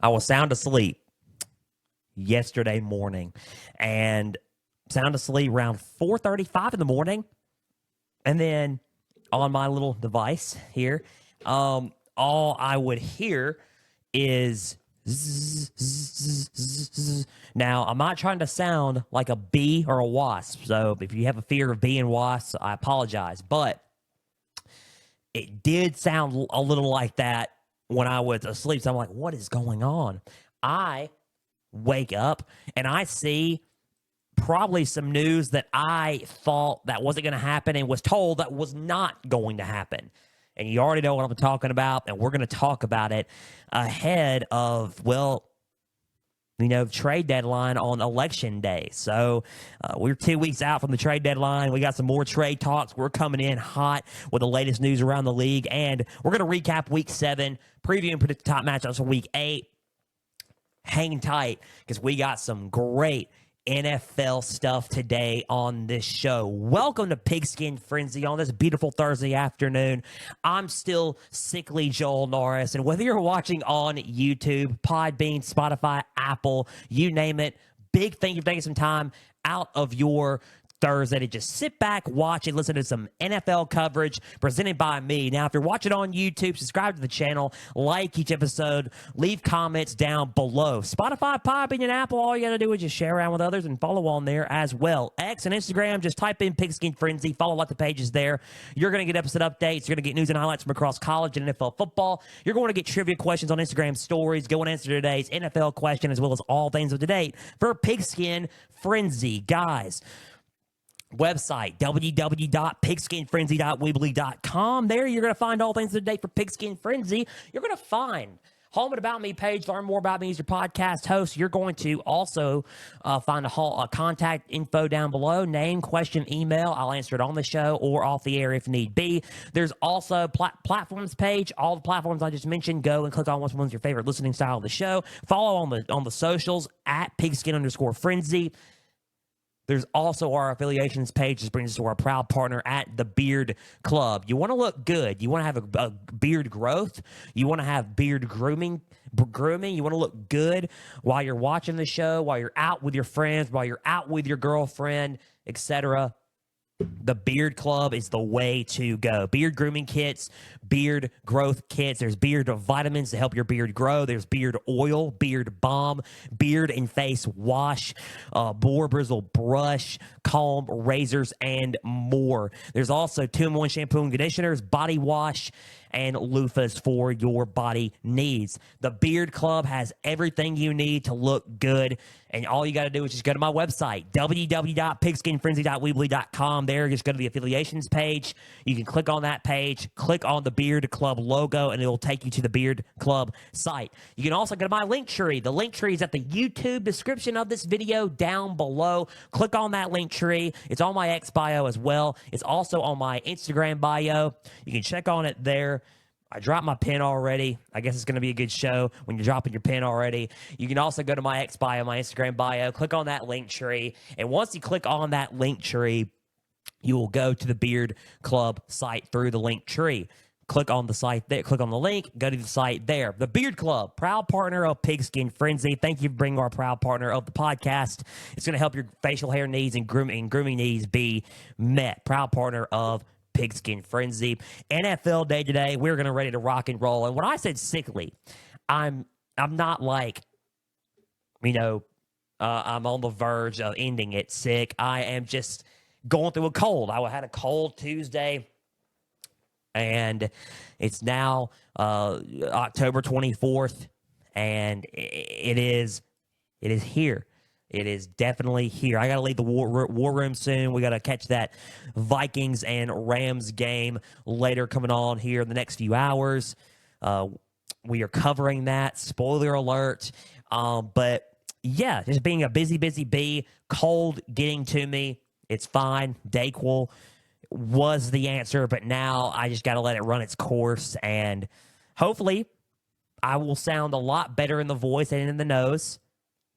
I was sound asleep yesterday morning, and sound asleep around 4:35 in the morning, and then on my little device here, all I would hear is zzz, zzz, zzz, zzz. Now, I'm not trying to sound like a bee or a wasp, so if you have a fear of bee and wasps, I apologize, but it did sound a little like that when I was asleep. So I'm like, what is going on? I wake up and I see probably some news that I thought that wasn't going to happen and was told that was not going to happen. And you already know what I'm talking about, and we're going to talk about it ahead of, trade deadline on election day. So we're 2 weeks out from the trade deadline. We got some more trade talks. We're coming in hot with the latest news around the league, and we're going to recap Week 7, preview and predict the top matchups for Week 8. Hang tight, because we got some great NFL stuff today on this show. Welcome to Pigskin Frenzy on this beautiful Thursday afternoon. I'm still sickly Joel Norris, and whether you're watching on YouTube, Podbean, Spotify, Apple, you name it, big thank you for taking some time out of your Thursday to just sit back, watch and listen to some NFL coverage presented by me. Now, if you're watching on YouTube, subscribe to the channel, like each episode, leave comments down below. Spotify, Podbean, and Apple, all you got to do is just share around with others and follow on there as well. X and Instagram, just type in Pigskin Frenzy, follow like the pages there. You're going to get episode updates. You're going to get news and highlights from across college and NFL football. You're going to get trivia questions on Instagram stories, go and answer today's NFL question, as well as all things up to date for Pigskin Frenzy. Guys, website, www.pigskinfrenzy.weebly.com. There you're going to find all things today for Pigskin Frenzy. You're going to find Home and About Me page, learn more about me as your podcast host. You're going to also find a contact info down below, name, question, email. I'll answer it on the show or off the air if need be. There's also platforms page. All the platforms I just mentioned, go and click on which one's your favorite listening style of the show. Follow on the socials at pigskin_frenzy. There's also our affiliations page. This brings us to our proud partner at the Beard Club. You want to look good. You want to have a beard growth. You want to have beard grooming. You want to look good while you're watching the show, while you're out with your friends, while you're out with your girlfriend, etc. The Beard Club is the way to go. Beard grooming kits, beard growth kits. There's beard vitamins to help your beard grow. There's beard oil, beard balm, beard and face wash, boar bristle brush, comb, razors, and more. There's also 2-in-1 shampoo and conditioners, body wash, and loofahs for your body needs. The Beard Club has everything you need to look good, and all you got to do is just go to my website, www.pigskinfrenzy.weebly.com. There, just go to the affiliations page. You can click on that page, click on the Beard Club logo, and it will take you to the Beard Club site. You can also go to my link tree. The link tree is at the YouTube description of this video down below. Click on that link tree. It's on my X bio as well. It's also on my Instagram bio. You can check on it there. I dropped my pin already. I guess it's going to be a good show when you're dropping your pin already. You can also go to my X bio, my Instagram bio, click on that link tree. And once you click on that link tree, you will go to the Beard Club site through the link tree. Click on the site there, click on the link, go to the site there. The Beard Club, proud partner of Pigskin Frenzy. Thank you for being our proud partner of the podcast. It's going to help your facial hair needs and grooming needs be met. Proud partner of Pigskin Frenzy. NFL day today. We're going to ready to rock and roll. And when I said sickly, I'm not like, I'm on the verge of ending it sick. I am just going through a cold. I had a cold Tuesday, and it's now October 24th, and it is here. It is definitely here. I got to leave the war room soon. We got to catch that Vikings and Rams game later coming on here in the next few hours. We are covering that. Spoiler alert. But, yeah, just being a busy bee, cold getting to me. It's fine. Dayquil was the answer, but now I just got to let it run its course, and hopefully I will sound a lot better in the voice and in the nose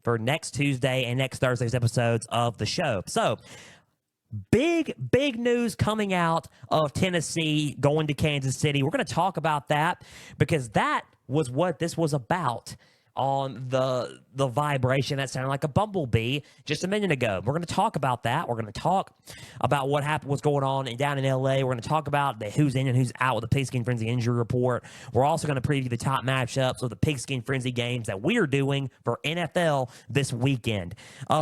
for next Tuesday and next Thursday's episodes of the show. So, big news coming out of Tennessee going to Kansas City. We're going to talk about that because that was what this was about on the vibration that sounded like a bumblebee just a minute ago. We're going to talk about that. We're going to talk about what happened, what's going on down in LA. We're going to talk about who's in and who's out with the Pigskin Frenzy injury report. We're also going to preview the top matchups of the Pigskin Frenzy games that we are doing for NFL this weekend.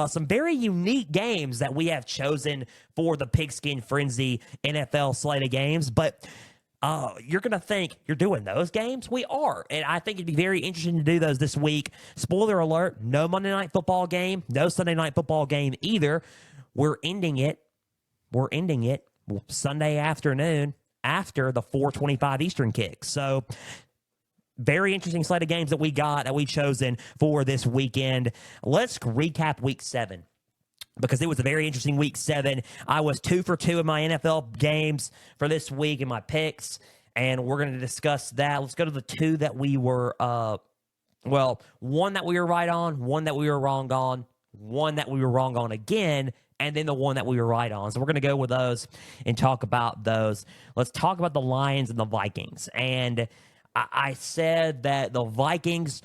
Some very unique games that we have chosen for the Pigskin Frenzy NFL slate of games, but you're going to think you're doing those games? We are. And I think it'd be very interesting to do those this week. Spoiler alert, no Monday Night Football game, no Sunday Night Football game either. We're ending it Sunday afternoon after the 4:25 Eastern kick. So very interesting slate of games that we've chosen for this weekend. Let's recap week 7. Because it was a very interesting week 7. I was 2 for 2 in my NFL games for this week in my picks, and we're going to discuss that. Let's go to the 2 that we were, one that we were right on, one that we were wrong on, one that we were wrong on again, and then the one that we were right on. So we're going to go with those and talk about those. Let's talk about the Lions and the Vikings. And I said that the Vikings,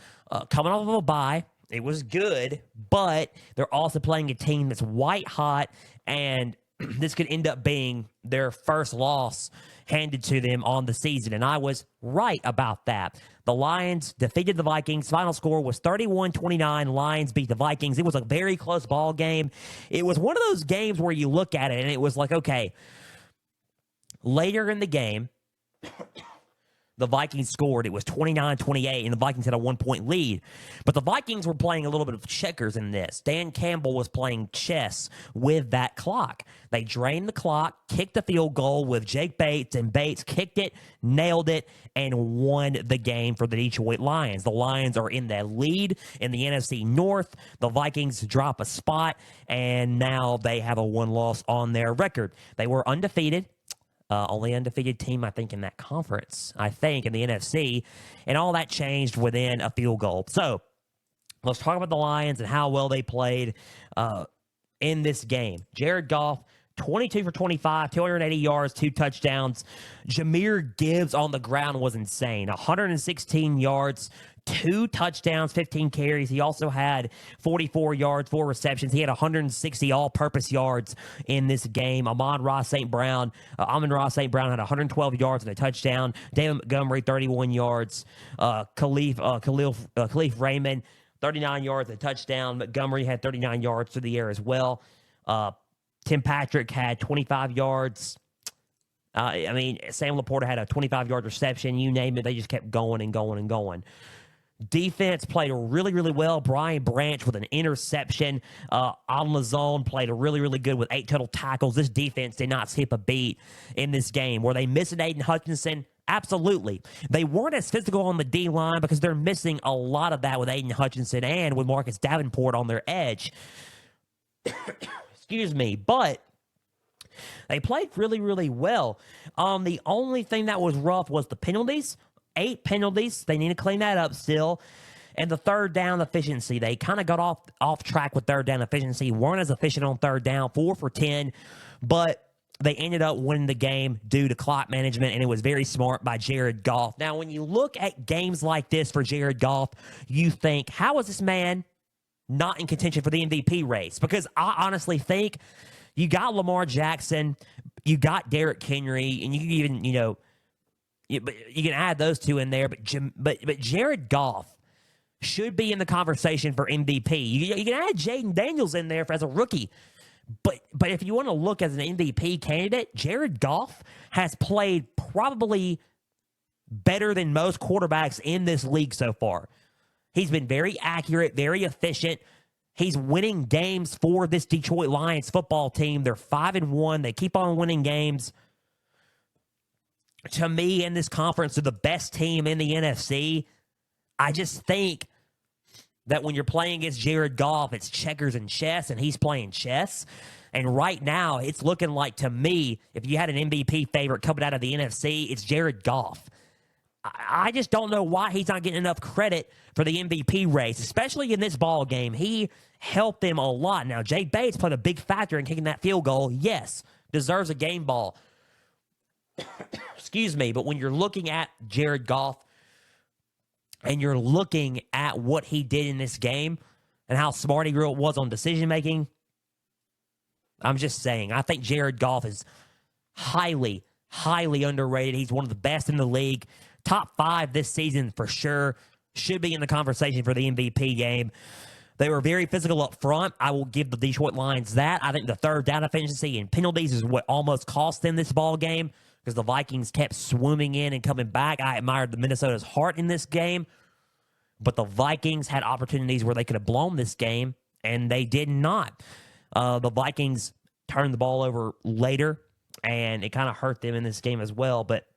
coming off of a bye, it was good, but they're also playing a team that's white hot, and this could end up being their first loss handed to them on the season, and I was right about that. The Lions defeated the Vikings. Final score was 31-29. Lions beat the Vikings. It was a very close ball game. It was one of those games where you look at it, and it was like, okay, later in the game, the Vikings scored. It was 29-28, and the Vikings had a 1-point lead. But the Vikings were playing a little bit of checkers in this. Dan Campbell was playing chess with that clock. They drained the clock, kicked the field goal with Jake Bates, and Bates kicked it, nailed it, and won the game for the Detroit Lions. The Lions are in the lead in the NFC North. The Vikings drop a spot, and now they have a 1 loss on their record. They were undefeated. Only undefeated team, I think, in that conference, in the NFC. And all that changed within a field goal. So let's talk about the Lions and how well they played in this game. Jared Goff, 22 for 25, 280 yards, 2 touchdowns. Jahmyr Gibbs on the ground was insane. 116 yards, 2 touchdowns, 15 carries. He also had 44 yards, 4 receptions. He had 160 all-purpose yards in this game. Amon-Ra St. Brown had 112 yards and a touchdown. David Montgomery, 31 yards. Khalif Raymond, 39 yards and a touchdown. Montgomery had 39 yards through the air as well. Tim Patrick had 25 yards. Sam Laporta had a 25-yard reception. You name it, they just kept going and going and going. Defense played really, really well. Brian Branch with an interception. Adam Lazone played really, really good with 8 total tackles. This defense did not skip a beat in this game. Were they missing Aiden Hutchinson? Absolutely. They weren't as physical on the D-line because they're missing a lot of that with Aiden Hutchinson and with Marcus Davenport on their edge. Excuse me. But they played really, really well. The only thing that was rough was the penalties. 8 penalties. They need to clean that up still. And the third down efficiency. They kind of got off track with third down efficiency. Weren't as efficient on third down. 4 for 10. But they ended up winning the game due to clock management, and it was very smart by Jared Goff. Now, when you look at games like this for Jared Goff, you think, how is this man not in contention for the MVP race? Because I honestly think you got Lamar Jackson, you got Derrick Henry, and you can even, you can add those 2 in there, but Jared Goff should be in the conversation for MVP. You can add Jaden Daniels in there as a rookie, but if you want to look as an MVP candidate, Jared Goff has played probably better than most quarterbacks in this league so far. He's been very accurate, very efficient. He's winning games for this Detroit Lions football team. They're 5-1. They keep on winning games. To me, in this conference, they're the best team in the NFC. I just think that when you're playing against Jared Goff, it's checkers and chess, and he's playing chess. And right now, it's looking like, to me, if you had an MVP favorite coming out of the NFC, it's Jared Goff. I just don't know why he's not getting enough credit for the MVP race, especially in this ball game. He helped them a lot. Now, Jake Bates played a big factor in kicking that field goal. Yes, deserves a game ball. Excuse me, but when you're looking at Jared Goff, and you're looking at what he did in this game and how smart he was on decision making, I'm just saying, I think Jared Goff is highly, highly underrated. He's one of the best in the league. Top 5 this season for sure. Should be in the conversation for the MVP game. They were very physical up front. I will give the Detroit Lions that. I think the third down efficiency and penalties is what almost cost them this ball game because the Vikings kept swimming in and coming back. I admired the Minnesota's heart in this game, but the Vikings had opportunities where they could have blown this game, and they did not. The Vikings turned the ball over later, and it kind of hurt them in this game as well. But,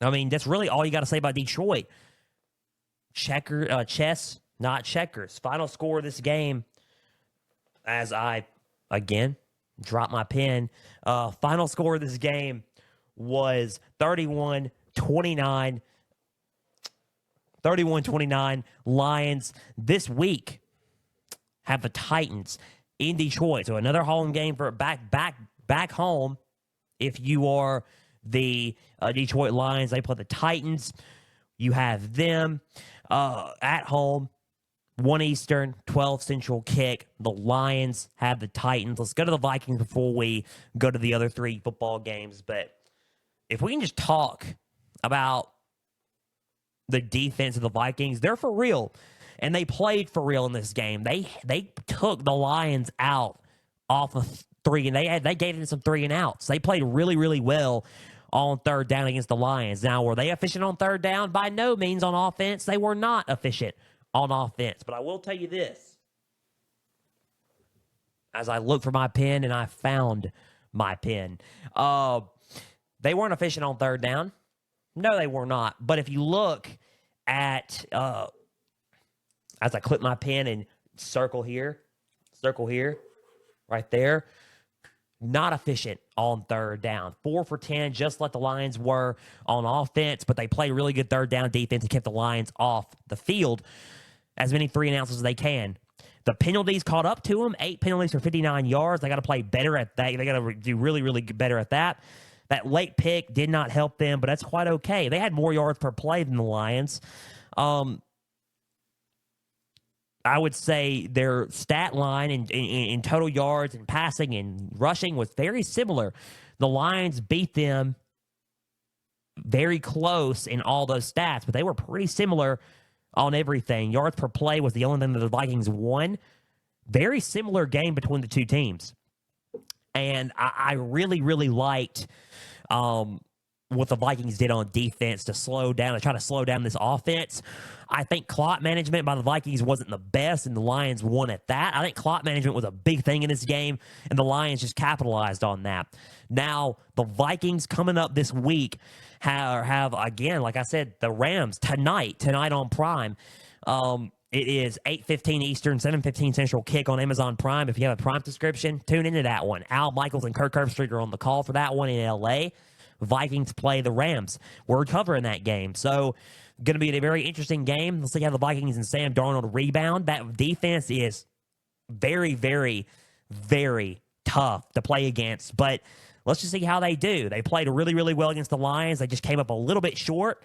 I mean, that's really all you got to say about Detroit. Chess, not checkers. Final score of this game, as I, again, drop my pen. Final score of this game was 31-29. 31-29. Lions this week have the Titans in Detroit. So another home game for back home. If you are the Detroit Lions, they play the Titans. You have them at home. 1 Eastern, 12 Central kick. The Lions have the Titans. Let's go to the Vikings before we go to the other 3 football games. But if we can just talk about the defense of the Vikings, they're for real. And they played for real in this game. They took the Lions out off of 3, and they gave them some 3 and outs. They played really, really well on third down against the Lions. Now, were they efficient on third down? By no means on offense. They were not efficient on offense. But I will tell you this. As I looked for my pen and I found my pen. They weren't efficient on third down. No, they were not. But if you look at, as I click my pen and circle here, right there, not efficient on third down. 4 for 10, just like the Lions were on offense, but they played really good third down defense and kept the Lions off the field. As many 3 and outs as they can. The penalties caught up to them. 8 penalties for 59 yards. They got to play better at that. They got to do really, really better at that. That late pick did not help them, but that's quite okay. They had more yards per play than the Lions. I would say their stat line in total yards and passing and rushing was very similar. The Lions beat them very close in all those stats, but they were pretty similar on everything. Yards per play was the only thing that the Vikings won. Very similar game between the two teams. And I really, really liked what the Vikings did on defense to try to slow down this offense. I think clock management by the Vikings wasn't the best, and the Lions won at that. I think clock management was a big thing in this game, and the Lions just capitalized on that. Now, the Vikings coming up this week have again, like I said, the Rams tonight on Prime. It is 8:15 Eastern, 7:15 Central kick on Amazon Prime. If you have a Prime subscription, tune into that one. Al Michaels and Kirk Herbstreit are on the call for that one in L.A. Vikings play the Rams. We're covering that game. So, going to be a very interesting game. Let's see how the Vikings and Sam Darnold rebound. That defense is very, very, very tough to play against. But let's just see how they do. They played really, really well against the Lions. They just came up a little bit short.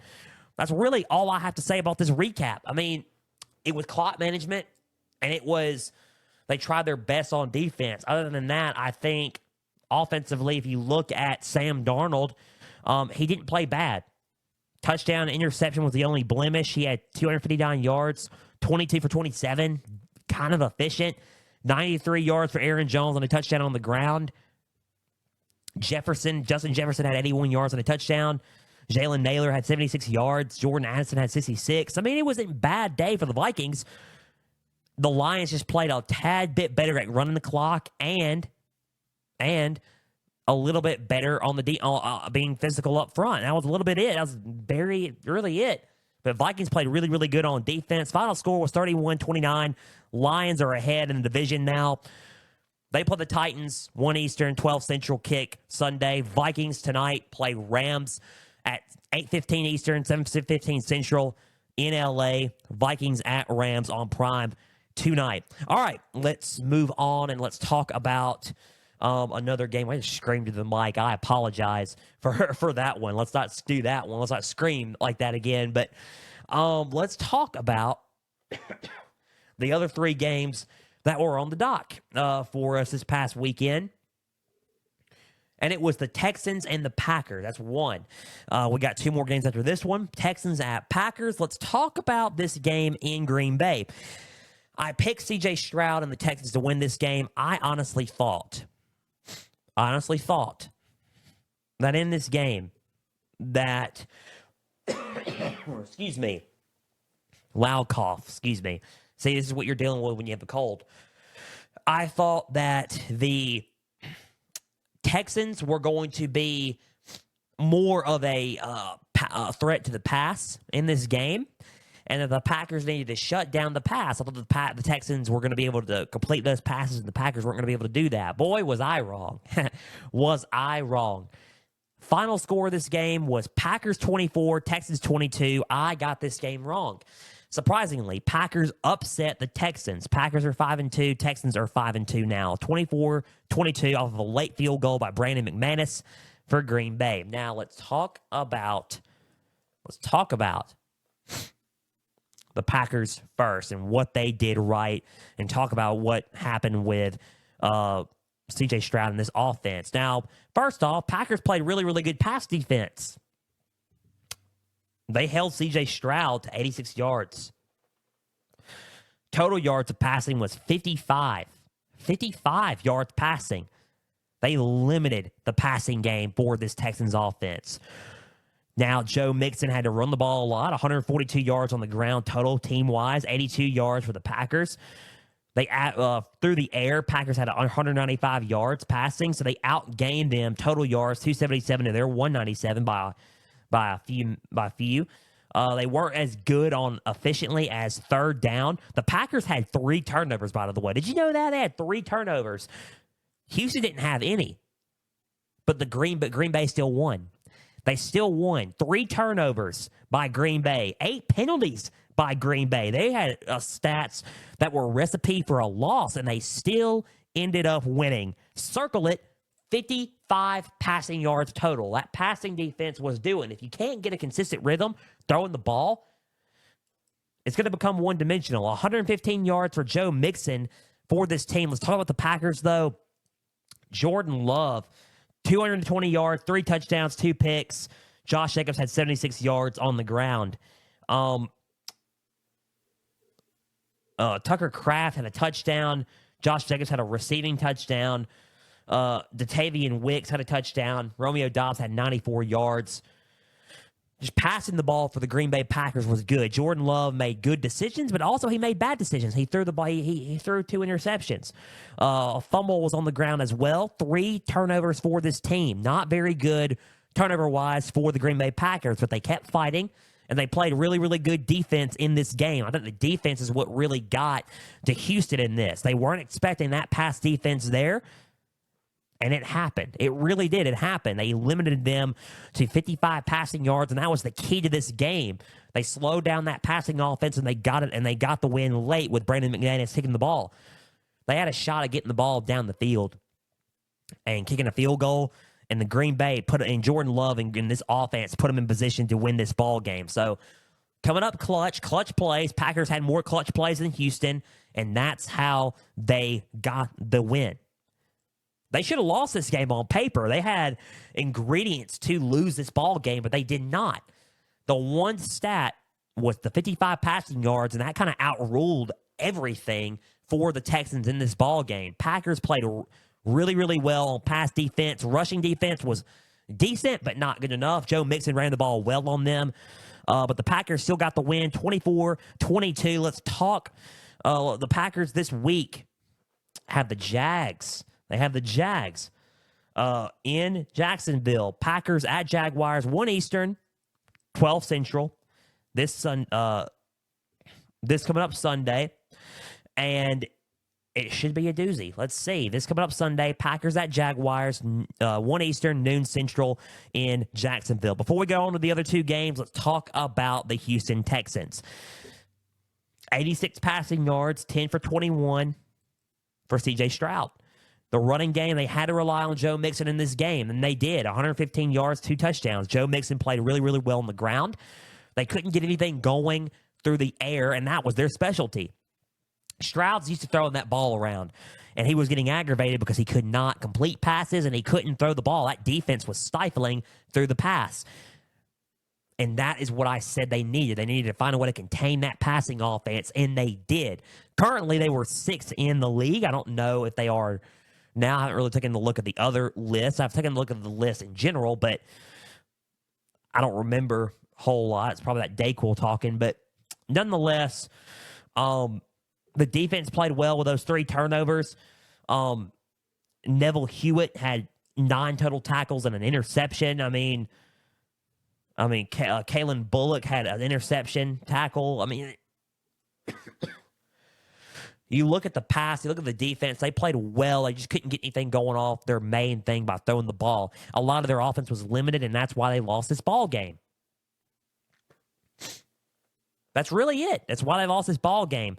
That's really all I have to say about this recap. I mean, it was clock management, and they tried their best on defense. Other than that, I think offensively, if you look at Sam Darnold, he didn't play bad. Touchdown, interception was the only blemish. He had 259 yards, 22 for 27, kind of efficient. 93 yards for Aaron Jones on a touchdown on the ground. Justin Jefferson had 81 yards on a touchdown. Jalen Naylor had 76 yards. Jordan Addison had 66. I mean, it wasn't a bad day for the Vikings. The Lions just played a tad bit better at running the clock and a little bit better on the being physical up front. That was a little bit it. That was really it. But Vikings played really, really good on defense. Final score was 31-29. Lions are ahead in the division now. They play the Titans, 1 Eastern, 12 Central kick Sunday. Vikings tonight play Rams at 8:15 Eastern, 7:15 Central in L.A. Vikings at Rams on Prime tonight. All right, let's move on and let's talk about another game. I just screamed to the mic. I apologize for that one. Let's not do that one. Let's not scream like that again. But Let's talk about the other three games that were on the dock for us this past weekend. And it was the Texans and the Packers. That's one. We got two more games after this one. Texans at Packers. Let's talk about this game in Green Bay. I picked C.J. Stroud and the Texans to win this game. I honestly thought that in this game that, excuse me, loud cough, excuse me. See, this is what you're dealing with when you have a cold. I thought that the Texans were going to be more of a threat to the pass in this game, and that the Packers needed to shut down the pass. I thought the Texans were going to be able to complete those passes, and the Packers weren't going to be able to do that. Boy, was I wrong. Was I wrong. Final score of this game was Packers 24, Texans 22. I got this game wrong. Surprisingly, Packers upset the Texans. Packers are 5-2. Texans are 5-2 now. 24-22 off of a late field goal by Brandon McManus for Green Bay. Now let's talk about the Packers first and what they did right, and talk about what happened with C.J. Stroud in this offense. Now, first off, Packers played really, really good pass defense. They held C.J. Stroud to 86 yards. Total yards of passing was 55. 55 yards passing. They limited the passing game for this Texans offense. Now, Joe Mixon had to run the ball a lot. 142 yards on the ground total, team-wise. 82 yards for the Packers. They through the air, Packers had 195 yards passing, so they outgained them total yards, 277 to their 197 by a few. They weren't as good on efficiently as third down. The Packers had 3 turnovers, by the way. Did you know that? They had 3 turnovers. Houston didn't have any. But Green Bay still won. They still won. 3 turnovers by Green Bay. 8 penalties by Green Bay. They had stats that were a recipe for a loss, and they still ended up winning. Circle it. 55 passing yards total. That passing defense was doing. If you can't get a consistent rhythm throwing the ball, it's going to become one-dimensional. 115 yards for Joe Mixon for this team. Let's talk about the Packers, though. Jordan Love, 220 yards, 3 touchdowns, 2 picks. Josh Jacobs had 76 yards on the ground. Tucker Kraft had a touchdown. Josh Jacobs had a receiving touchdown. Datavian Wicks had a touchdown. Romeo Doubs had 94 yards. Just passing the ball for the Green Bay Packers was good. Jordan Love made good decisions, but also he made bad decisions. He threw the ball. He threw 2 interceptions. A fumble was on the ground as well. 3 turnovers for this team. Not very good turnover-wise for the Green Bay Packers, but they kept fighting, and they played really, really good defense in this game. I think the defense is what really got to Houston in this. They weren't expecting that pass defense there. And it happened. It really did. It happened. They limited them to 55 passing yards, and that was the key to this game. They slowed down that passing offense, and they got it, and they got the win late with Brandon McManus kicking the ball. They had a shot at getting the ball down the field and kicking a field goal, and the Green Bay in Jordan Love in this offense put them in position to win this ball game. So coming up clutch plays. Packers had more clutch plays than Houston, and that's how they got the win. They should have lost this game on paper. They had ingredients to lose this ball game, but they did not. The one stat was the 55 passing yards, and that kind of outruled everything for the Texans in this ball game. Packers played really, really well on pass defense. Rushing defense was decent, but not good enough. Joe Mixon ran the ball well on them. But the Packers still got the win, 24-22. Let's talk. The Packers this week have the Jags. They have the Jags in Jacksonville. Packers at Jaguars, 1 Eastern, 12 Central. This coming up Sunday. And it should be a doozy. Let's see. This coming up Sunday, Packers at Jaguars, 1 Eastern, noon Central in Jacksonville. Before we go on to the other 2 games, let's talk about the Houston Texans. 86 passing yards, 10 for 21 for C.J. Stroud. The running game, they had to rely on Joe Mixon in this game, and they did. 115 yards, 2 touchdowns. Joe Mixon played really, really well on the ground. They couldn't get anything going through the air, and that was their specialty. Stroud's used to throwing that ball around, and he was getting aggravated because he could not complete passes and he couldn't throw the ball. That defense was stifling through the pass. And that is what I said they needed. They needed to find a way to contain that passing offense, and they did. Currently, they were 6th in the league. I don't know if they are now. I haven't really taken a look at the other lists. I've taken a look at the list in general, but I don't remember a whole lot. It's probably that Dayquil talking. But nonetheless, the defense played well with those 3 turnovers. Neville Hewitt had 9 total tackles and an interception. I mean, Kalen Bullock had an interception tackle. I mean, you look at the pass, you look at the defense, they played well. They just couldn't get anything going off their main thing by throwing the ball. A lot of their offense was limited, and that's why they lost this ball game. That's really it. That's why they lost this ball game.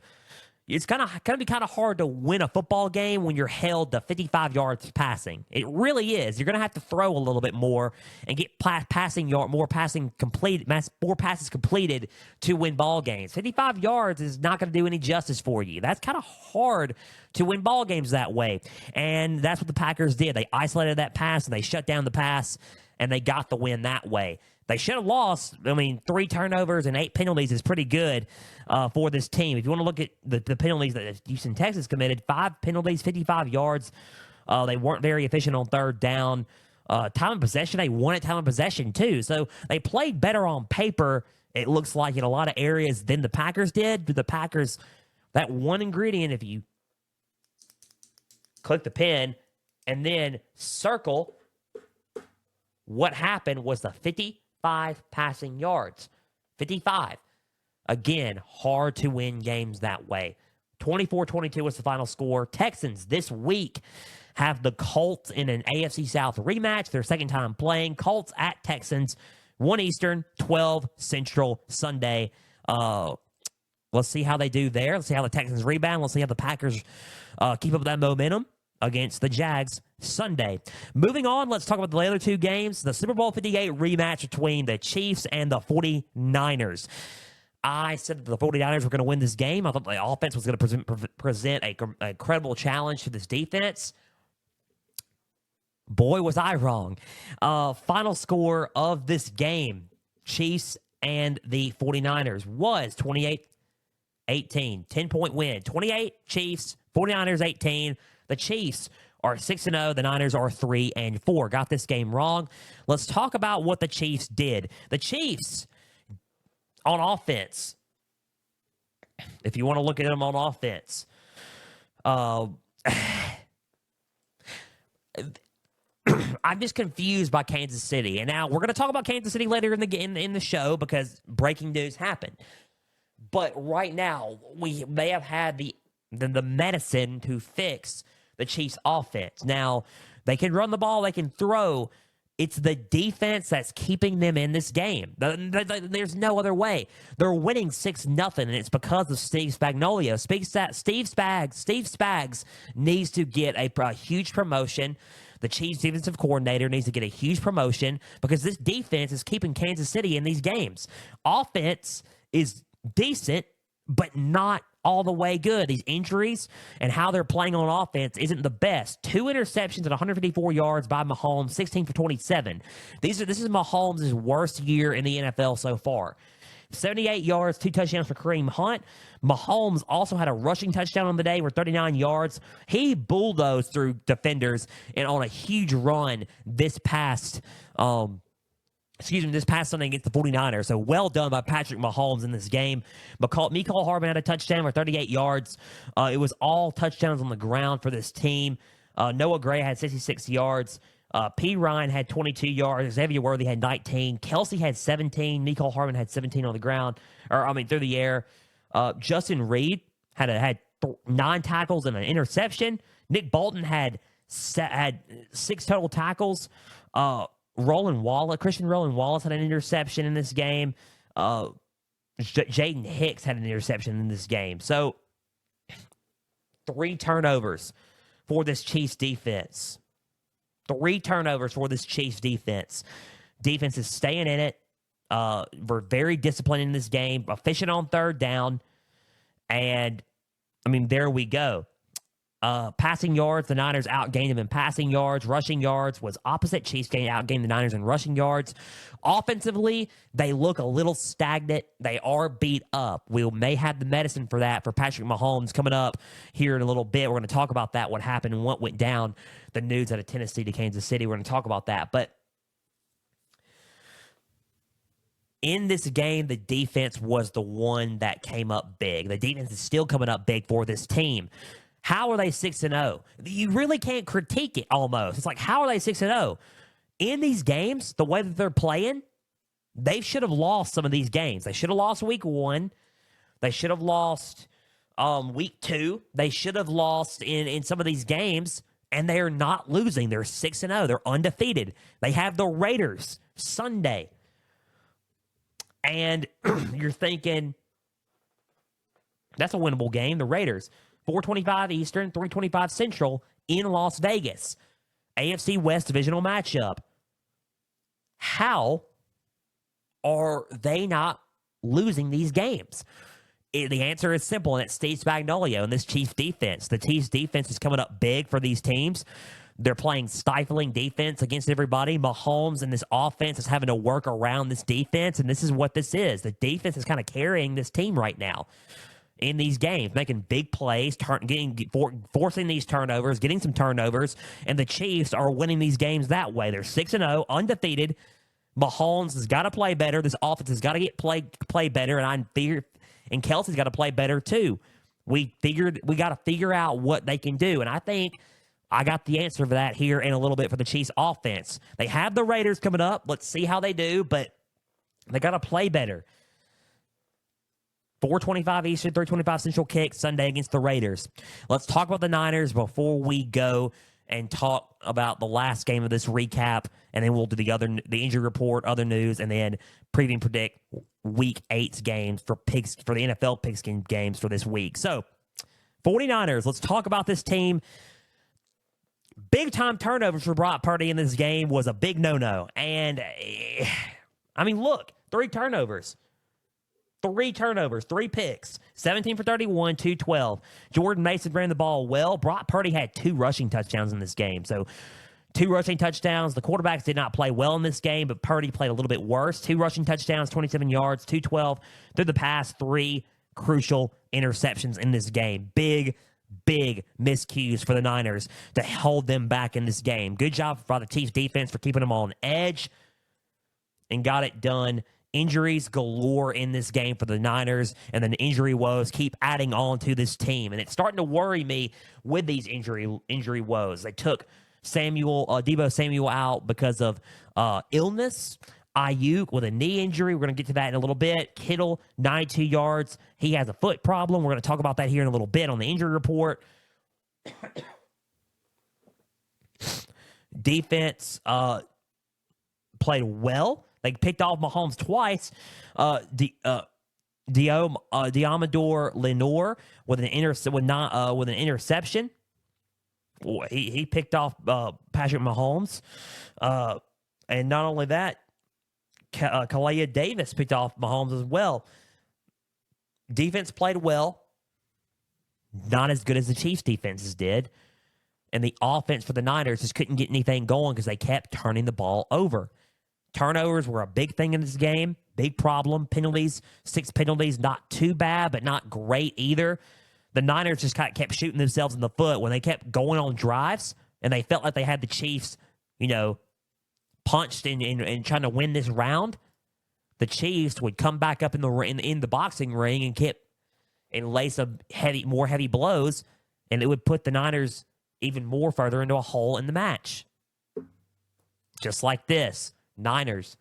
It's going to be kind of hard to win a football game when you're held to 55 yards passing. It really is. You're going to have to throw a little bit more and get more passes completed to win ball games. 55 yards is not going to do any justice for you. That's kind of hard to win ball games that way. And that's what the Packers did. They isolated that pass and they shut down the pass, and they got the win that way. They should have lost. 3 turnovers and 8 penalties is pretty good for this team. If you want to look at the penalties that Houston Texans committed, 5 penalties, 55 yards. They weren't very efficient on third down. Time of possession, they won at time of possession too. So they played better on paper, it looks like, in a lot of areas than the Packers did. But the Packers, that one ingredient, if you click the pen and then circle, what happened was the 55 passing yards. 55. Again, hard to win games that way. 24-22 was the final score. Texans this week have the Colts in an AFC South rematch. Their second time playing. Colts at Texans, 1 Eastern, 12 Central, Sunday. Let's see how they do there. Let's see how the Texans rebound. Let's see how the Packers keep up that momentum against the Jags Sunday. Moving on, let's talk about the other 2 games. The Super Bowl 58 rematch between the Chiefs and the 49ers. I said that the 49ers were going to win this game. I thought the offense was going to present a credible challenge to this defense. Boy, was I wrong. Final score of this game, Chiefs and the 49ers, was 28-18. 10-point win. 28 Chiefs, 49ers 18. The Chiefs are 6-0. The Niners are 3-4. Got this game wrong. Let's talk about what the Chiefs did. The Chiefs, on offense, if you want to look at them on offense, I'm just confused by Kansas City. And now we're going to talk about Kansas City later in the show because breaking news happened. But right now, they have had the medicine to fix the Chiefs' offense. Now, they can run the ball, they can throw. It's the defense that's keeping them in this game. There's no other way. They're winning 6-0, and it's because of Steve Spagnuolo. Steve Spags needs to get a huge promotion. The Chiefs' defensive coordinator needs to get a huge promotion because this defense is keeping Kansas City in these games. Offense is decent, but not all the way good. These injuries and how they're playing on offense isn't the best. 2 interceptions at 154 yards by Mahomes, 16 for 27. This is Mahomes' worst year in the NFL so far. 78 yards, 2 touchdowns for Kareem Hunt. Mahomes also had a rushing touchdown on the day for 39 yards. He bulldozed through defenders and on a huge run this past Sunday against the 49ers. So well done by Patrick Mahomes in this game. Mecole Hardman had a touchdown for 38 yards. It was all touchdowns on the ground for this team. Noah Gray had 66 yards. P. Ryan had 22 yards. Xavier Worthy had 19. Kelsey had 17. Mecole Hardman had 17 on the ground, through the air. Justin Reed had 9 tackles and an interception. Nick Bolton had 6 total tackles. Christian Roland Wallace had an interception in this game. Jaden Hicks had an interception in this game. So 3 turnovers for this Chiefs defense. 3 turnovers for this Chiefs defense. Defense is staying in it. Were very disciplined in this game, efficient on third down. And, I mean, there we go. Passing yards, the Niners outgained them in passing yards. Rushing yards was opposite. Chiefs outgained the Niners in rushing yards. Offensively, they look a little stagnant. They are beat up. We may have the medicine for that for Patrick Mahomes coming up here in a little bit. We're going to talk about that, what happened and what went down, the news out of Tennessee to Kansas City. We're going to talk about that. But in this game, the defense was the one that came up big. The defense is still coming up big for this team. How are they 6-0? You really can't critique it almost. It's like, how are they 6-0? In these games, the way that they're playing, they should have lost some of these games. They should have lost week 1. They should have lost week 2. They should have lost in some of these games, and they're not losing. They're 6-0. They're undefeated. They have the Raiders Sunday. And you're thinking, that's a winnable game. The Raiders, 4:25 Eastern, 3:25 Central in Las Vegas. AFC West divisional matchup. How are they not losing these games? The answer is simple, and it's Steve Spagnuolo and this Chiefs defense. The Chiefs defense is coming up big for these teams. They're playing stifling defense against everybody. Mahomes and this offense is having to work around this defense, and this is what this is. The defense is kind of carrying this team right now in these games, making big plays, forcing these turnovers, getting some turnovers, and the Chiefs are winning these games that way. They're 6-0, undefeated. Mahomes has got to play better. This offense has got to get play better, and Kelsey's got to play better too. We got to figure out what they can do, and I think I got the answer for that here in a little bit for the Chiefs offense. They have the Raiders coming up. Let's see how they do, but they got to play better. 4:25 Eastern, 3:25 Central kick Sunday against the Raiders. Let's talk about the Niners before we go and talk about the last game of this recap, and then we'll do the injury report, other news, and then preview and predict Week 8's games for the NFL Pigskin games for this week. So, 49ers, let's talk about this team. Big-time turnovers for Brock Purdy in this game was a big no-no. And, I mean, look, 3 turnovers. 3 picks. 17 for 31, 212. Jordan Mason ran the ball well. Brock Purdy had 2 rushing touchdowns in this game. So, 2 rushing touchdowns. The quarterbacks did not play well in this game, but Purdy played a little bit worse. 2 rushing touchdowns, 27 yards, 212 through the pass, 3 crucial interceptions in this game. Big miscues for the Niners to hold them back in this game. Good job by the Chiefs defense for keeping them on edge and got it done. Injuries galore in this game for the Niners, and then the injury woes keep adding on to this team. And it's starting to worry me with these injury woes. They took Deebo Samuel out because of illness. Ayuk with a knee injury. We're going to get to that in a little bit. Kittle, 92 yards. He has a foot problem. We're going to talk about that here in a little bit on the injury report. Defense played well. They picked off Mahomes twice. Diamador Lenore with an interception. He picked off Patrick Mahomes. And not only that, Calais Davis picked off Mahomes as well. Defense played well. Not as good as the Chiefs' defenses did. And the offense for the Niners just couldn't get anything going because they kept turning the ball over. Turnovers were a big thing in this game. Big problem. Penalties, 6 penalties, not too bad, but not great either. The Niners just kept shooting themselves in the foot when they kept going on drives, and they felt like they had the Chiefs, punched in trying to win this round. The Chiefs would come back up in the boxing ring and lay some more heavy blows, and it would put the Niners even more further into a hole in the match. Just like this. Niners,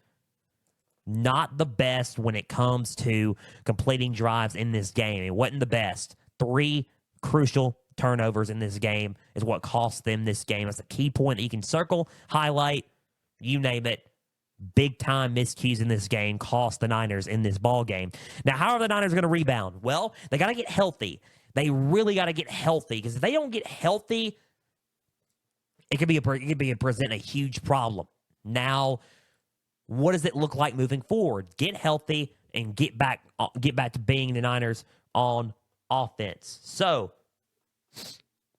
not the best when it comes to completing drives in this game. It wasn't the best. 3 crucial turnovers in this game is what cost them this game. That's a key point that you can circle, highlight, you name it. Big-time miscues in this game cost the Niners in this ball game. Now, how are the Niners going to rebound? Well, they got to get healthy. They really got to get healthy, because if they don't get healthy, it could present a huge problem. Now, what does it look like moving forward? Get healthy and get back to being the Niners on offense. So,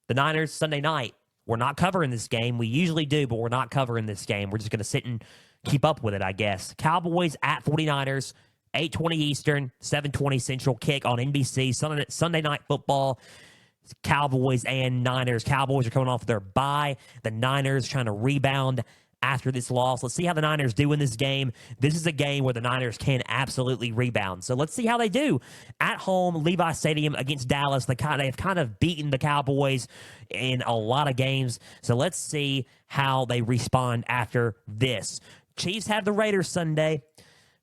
the Niners Sunday night, we're not covering this game. We usually do, but we're not covering this game. We're just going to sit and keep up with it, I guess. Cowboys at 49ers, 8:20 Eastern, 7:20 Central kick on NBC. Sunday Night Football, Cowboys and Niners. Cowboys are coming off their bye. The Niners trying to rebound after this loss. Let's see how the Niners do in this game. This is a game where the Niners can absolutely rebound. So let's see how they do. At home, Levi Stadium against Dallas. They've kind of beaten the Cowboys in a lot of games. So let's see how they respond after this. Chiefs have the Raiders Sunday,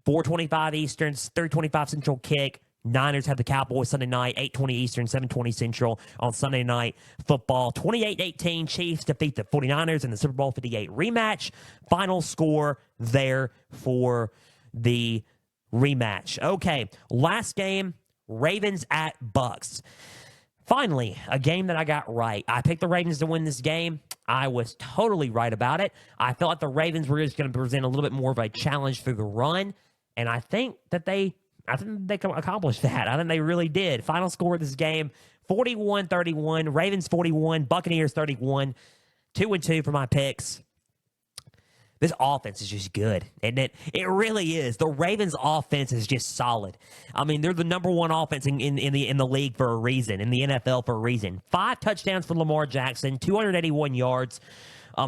4:25 Eastern, 3:25 Central kick. Niners have the Cowboys Sunday night, 8:20 Eastern, 7:20 Central on Sunday Night Football. 28-18, Chiefs defeat the 49ers in the Super Bowl 58 rematch. Final score there for the rematch. Okay, last game, Ravens at Bucks. Finally, a game that I got right. I picked the Ravens to win this game. I was totally right about it. I felt like the Ravens were just going to present a little bit more of a challenge through the run, and I think they accomplished that. I think they really did. Final score of this game, 41-31. Ravens 41, Buccaneers 31. 2-2 for my picks. This offense is just good, isn't it? It really is. The Ravens' offense is just solid. I mean, they're the number one offense in the league for a reason, in the NFL for a reason. 5 touchdowns for Lamar Jackson, 281 yards.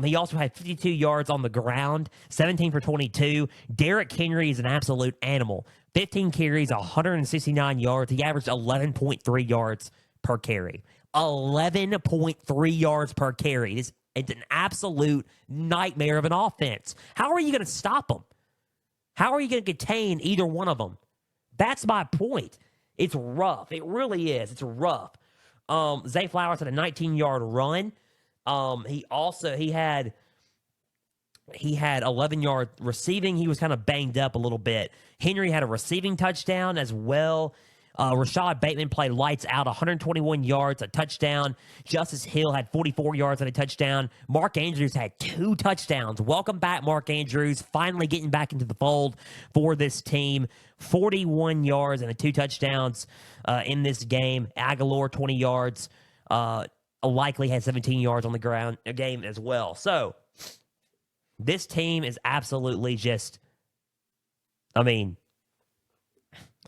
He also had 52 yards on the ground, 17 for 22. Derrick Henry is an absolute animal. 15 carries, 169 yards. He averaged 11.3 yards per carry. 11.3 yards per carry. It's an absolute nightmare of an offense. How are you going to stop them? How are you going to contain either one of them? That's my point. It's rough. It really is. It's rough. Zay Flowers had a 19-yard run. He had 11-yard receiving. He was kind of banged up a little bit. Henry had a receiving touchdown as well. Rashad Bateman played lights out, 121 yards, a touchdown. Justice Hill had 44 yards and a touchdown. Mark Andrews had 2 touchdowns. Welcome back, Mark Andrews. Finally getting back into the fold for this team. 41 yards and 2 touchdowns in this game. Aguilar, 20 yards. Likely had 17 yards on the ground game as well. So, this team is absolutely just, I mean,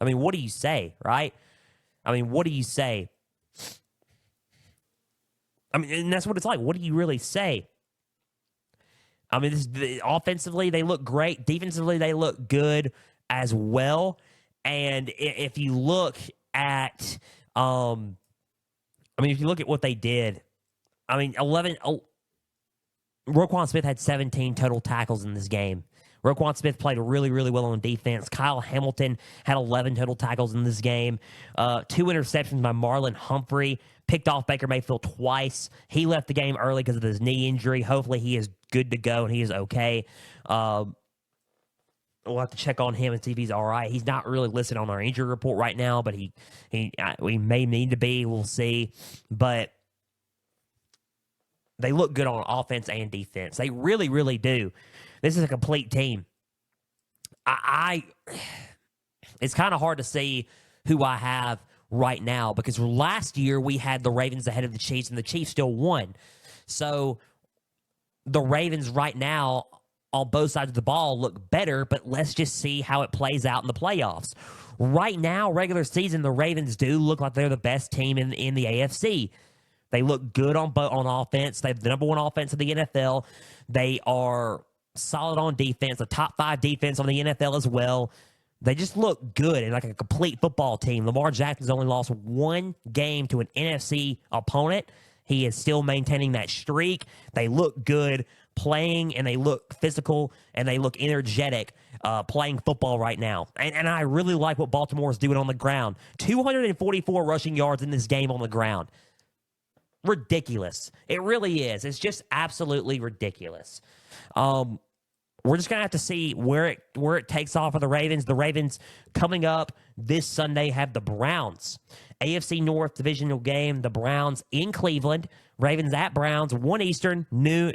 what do you say, right? What do you say? And that's what it's like. What do you really say? Offensively, they look great. Defensively, they look good as well. And if you look at, if you look at what they did, Roquan Smith had 17 total tackles in this game. Roquan Smith played really, really well on defense. Kyle Hamilton had 11 total tackles in this game. 2 interceptions by Marlon Humphrey. Picked off Baker Mayfield twice. He left the game early because of his knee injury. Hopefully he is good to go and he is okay. We'll have to check on him and see if he's all right. He's not really listed on our injury report right now, but we may need to be. We'll see. But they look good on offense and defense. They really, really do. This is a complete team. It's kind of hard to see who I have right now because last year we had the Ravens ahead of the Chiefs and the Chiefs still won. So the Ravens right now on both sides of the ball look better, but let's just see how it plays out in the playoffs. Right now, regular season, the Ravens do look like they're the best team in the AFC. They look good on offense. They have the number 1 offense in the NFL. They are solid on defense, a top 5 defense on the NFL as well. They just look good and like a complete football team. Lamar Jackson's only lost 1 game to an NFC opponent. He is still maintaining that streak. They look good playing, and they look physical, and they look energetic playing football right now. And I really like what Baltimore is doing on the ground. 244 rushing yards in this game on the ground. Ridiculous. It really is. It's just absolutely ridiculous. we're just going to have to see where it takes off for the Ravens. The Ravens coming up this Sunday have the Browns. AFC North divisional game, the Browns in Cleveland. Ravens at Browns, 1 Eastern, noon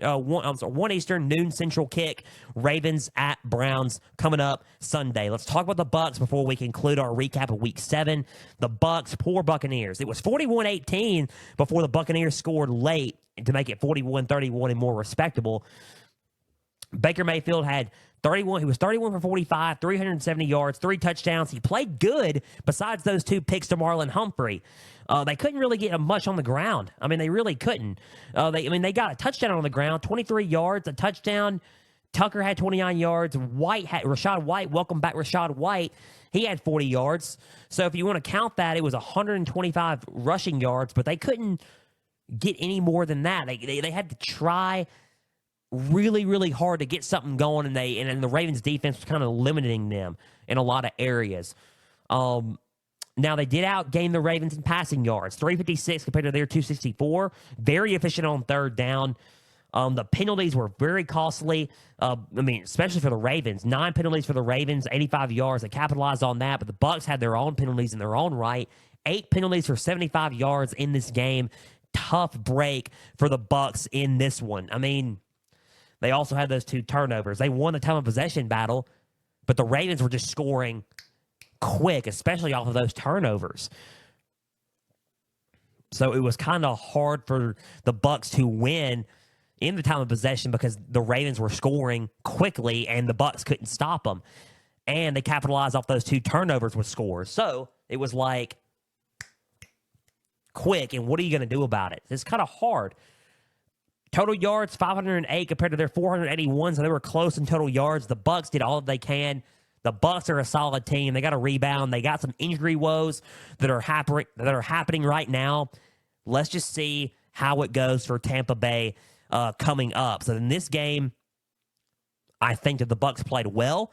Central kick. Ravens at Browns coming up Sunday. Let's talk about the Bucs before we conclude our recap of Week 7. The Bucs, poor Buccaneers. It was 41-18 before the Buccaneers scored late to make it 41-31 and more respectable. Baker Mayfield had 31. He was 31 for 45, 370 yards, 3 touchdowns. He played good besides those 2 picks to Marlon Humphrey. They couldn't really get him much on the ground. I mean, they really couldn't. They got a touchdown on the ground, 23 yards, a touchdown. Tucker had 29 yards. Rachaad White, welcome back Rachaad White. He had 40 yards. So if you want to count that, it was 125 rushing yards, but they couldn't get any more than that. They had to try really, really hard to get something going, and the Ravens defense was kind of limiting them in a lot of areas. Now, they did outgain the Ravens in passing yards, 356 compared to their 264. Very efficient on third down. The penalties were very costly, especially for the Ravens. 9 penalties for the Ravens, 85 yards. They capitalized on that, but the Bucs had their own penalties in their own right. 8 penalties for 75 yards in this game. Tough break for the Bucs in this one. I mean, they also had those 2 turnovers. They won the time of possession battle, but the Ravens were just scoring quick, especially off of those turnovers. So it was kind of hard for the Bucs to win in the time of possession because the Ravens were scoring quickly and the Bucs couldn't stop them. And they capitalized off those 2 turnovers with scores. So it was like quick, and what are you going to do about it? It's kind of hard. Total yards, 508 compared to their 481, so they were close in total yards. The Bucs did all that they can. The Bucs are a solid team. They got a rebound. They got some injury woes that are happening right now. Let's just see how it goes for Tampa Bay coming up. So in this game, I think that the Bucs played well.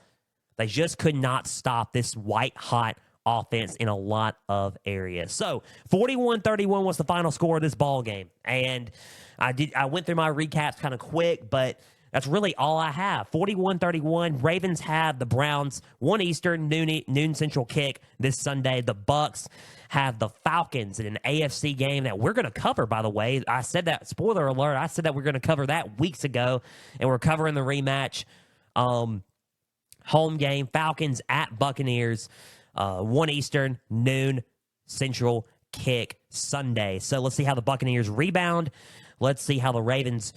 They just could not stop this white-hot offense in a lot of areas. So 41-31 was the final score of this ball game. And I went through my recaps kind of quick, but that's really all I have. 41-31. Ravens have the Browns, 1 Eastern, noon Central kick this Sunday. The Bucs have the Falcons in an AFC game that we're going to cover, by the way. I said that, spoiler alert, I said that we're going to cover that weeks ago, and we're covering the rematch. Home game, Falcons at Buccaneers, 1 Eastern, noon Central kick Sunday. So let's see how the Buccaneers rebound. Let's see how the Ravens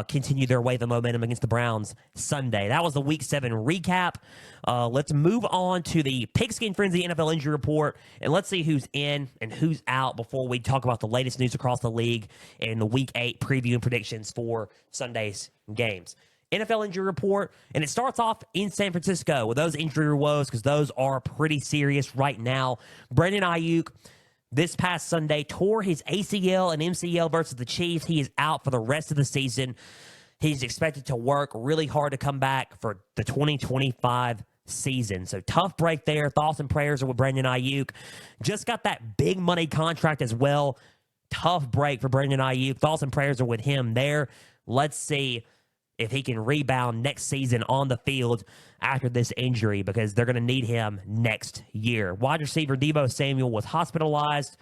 continue their way, the momentum against the Browns Sunday. That was the Week 7 recap. Let's move on to the Pigskin Frenzy NFL injury report, and let's see who's in and who's out before we talk about the latest news across the league and the Week 8 preview and predictions for Sunday's games. NFL injury report, and it starts off in San Francisco with those injury woes because those are pretty serious right now. Brandon Ayuk, this past Sunday, tore his ACL and MCL versus the Chiefs. He is out for the rest of the season. He's expected to work really hard to come back for the 2025 season. So tough break there. Thoughts and prayers are with Brandon Ayuk. Just got that big money contract as well. Tough break for Brandon Ayuk. Thoughts and prayers are with him there. Let's see if he can rebound next season on the field after this injury because they're going to need him next year. Wide receiver Deebo Samuel was hospitalized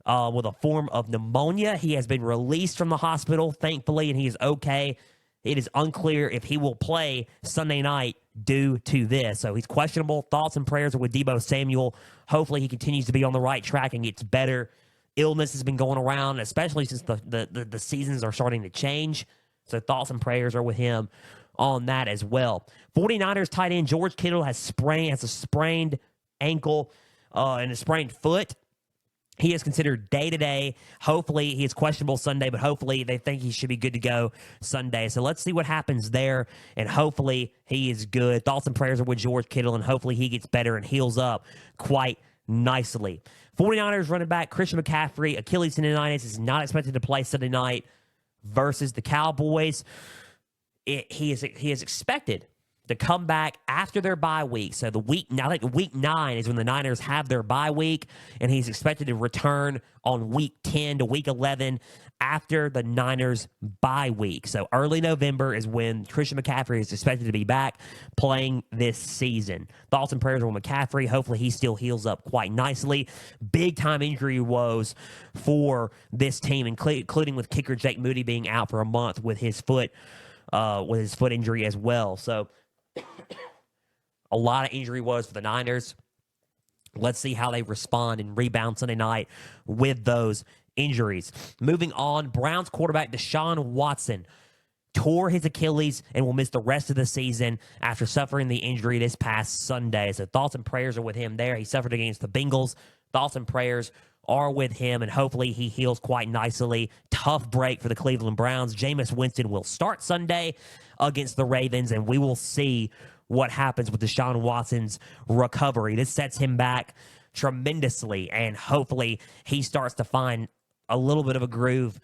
with a form of pneumonia. He has been released from the hospital, thankfully, and he is okay. It is unclear if he will play Sunday night due to this. So he's questionable. Thoughts and prayers are with Deebo Samuel. Hopefully he continues to be on the right track and gets better. Illness has been going around, especially since the seasons are starting to change. So thoughts and prayers are with him on that as well. 49ers tight end George Kittle has a sprained ankle and a sprained foot. He is considered day-to-day. Hopefully, he is questionable Sunday, but hopefully they think he should be good to go Sunday. So let's see what happens there, and hopefully he is good. Thoughts and prayers are with George Kittle, and hopefully he gets better and heals up quite nicely. 49ers running back Christian McCaffrey, Achilles tendonitis, is not expected to play Sunday night versus the Cowboys. He is expected to come back after their bye week. So I think week 9 is when the Niners have their bye week, and he's expected to return on week 10 to week 11 after the Niners bye week. So early November is when Christian McCaffrey is expected to be back playing this season. Thoughts and prayers on McCaffrey. Hopefully he still heals up quite nicely. Big time injury woes for this team, including with kicker Jake Moody being out for a month with his foot injury as well. So a lot of injury woes for the Niners. Let's see how they respond and rebound Sunday night with those injuries. Moving on, Browns quarterback Deshaun Watson tore his Achilles and will miss the rest of the season after suffering the injury this past Sunday. So thoughts and prayers are with him there. He suffered against the Bengals. Thoughts and prayers are with him, and hopefully he heals quite nicely. Tough break for the Cleveland Browns. Jameis Winston will start Sunday against the Ravens, and we will see what happens with Deshaun Watson's recovery. This sets him back tremendously, and hopefully he starts to find a little bit of a groove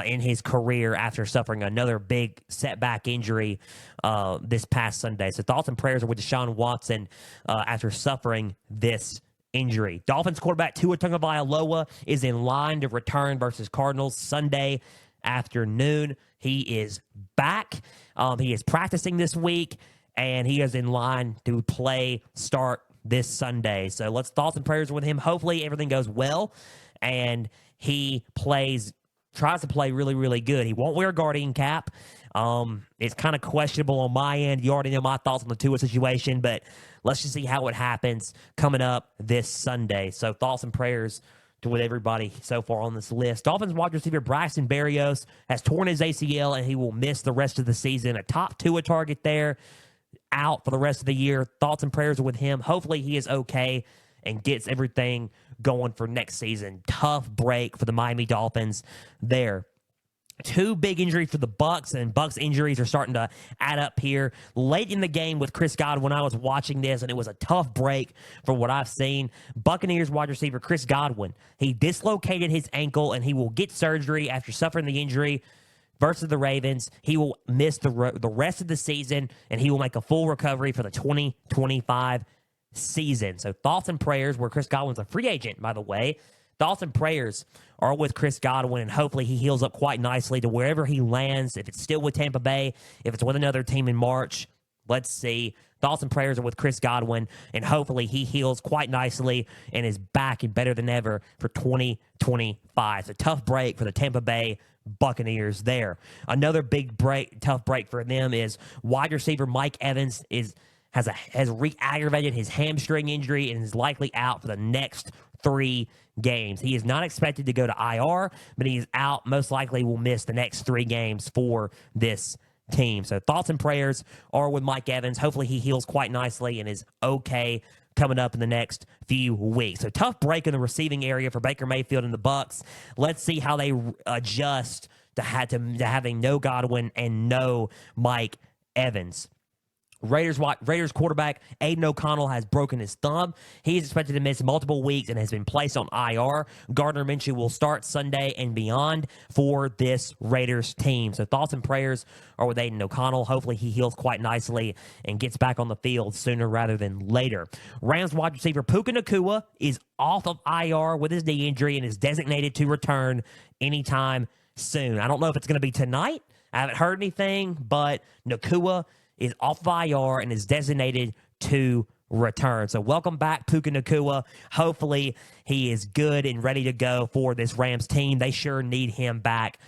in his career after suffering another big setback injury this past Sunday. So thoughts and prayers are with Deshaun Watson after suffering this injury. Dolphins quarterback Tua Tagovailoa is in line to return versus Cardinals Sunday afternoon. He is back. He is practicing this week, and he is in line to start this Sunday. So thoughts and prayers with him. Hopefully everything goes well, and he tries to play really, really good. He won't wear a guardian cap. It's kind of questionable on my end. You already know my thoughts on the Tua situation, but let's just see how it happens coming up this Sunday. So thoughts and prayers with everybody so far on this list. Dolphins wide receiver Braxton Berrios has torn his ACL, and he will miss the rest of the season. A top Tua target there, out for the rest of the year. Thoughts and prayers with him. Hopefully he is okay and gets everything going for next season. Tough break for the Miami Dolphins there. Two big injuries for the Bucs, and Bucs injuries are starting to add up here. Late in the game with Chris Godwin, I was watching this, and it was a tough break for what I've seen. Buccaneers wide receiver Chris Godwin, he dislocated his ankle, and he will get surgery after suffering the injury versus the Ravens. He will miss the rest of the season, and he will make a full recovery for the 2025 season. So thoughts and prayers, where Chris Godwin's a free agent, by the way. Thoughts and prayers are with Chris Godwin, and hopefully he heals up quite nicely to wherever he lands. If it's still with Tampa Bay, if it's with another team in March, let's see. Thoughts and prayers are with Chris Godwin, and hopefully he heals quite nicely and is back and better than ever for 2025. It's a tough break for the Tampa Bay Buccaneers there. Another tough break for them is wide receiver Mike Evans has re-aggravated his hamstring injury and is likely out for the next 3 games. He is not expected to go to IR, but he is out. Most likely will miss the next 3 games for this team. So thoughts and prayers are with Mike Evans. Hopefully he heals quite nicely and is okay coming up in the next few weeks. So tough break in the receiving area for Baker Mayfield and the Bucs. Let's see how they adjust to having no Godwin and no Mike Evans. Raiders quarterback Aiden O'Connell has broken his thumb. He is expected to miss multiple weeks and has been placed on IR. Gardner Minshew will start Sunday and beyond for this Raiders team. So thoughts and prayers are with Aiden O'Connell. Hopefully he heals quite nicely and gets back on the field sooner rather than later. Rams wide receiver Puka Nacua is off of IR with his knee injury and is designated to return anytime soon. I don't know if it's going to be tonight. I haven't heard anything, but Nacua is off IR and is designated to return. So welcome back, Puka Nacua. Hopefully he is good and ready to go for this Rams team. They sure need him back,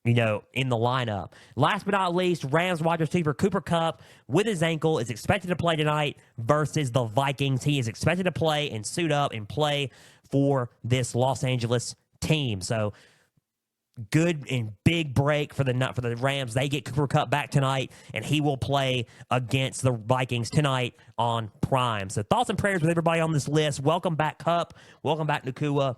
in the lineup. Last but not least, Rams wide receiver Cooper Kupp with his ankle is expected to play tonight versus the Vikings. He is expected to play and suit up and play for this Los Angeles team. So good and big break for the Rams. They get Cooper Kupp back tonight, and he will play against the Vikings tonight on Prime. So thoughts and prayers with everybody on this list. Welcome back, Kupp. Welcome back, Nacua.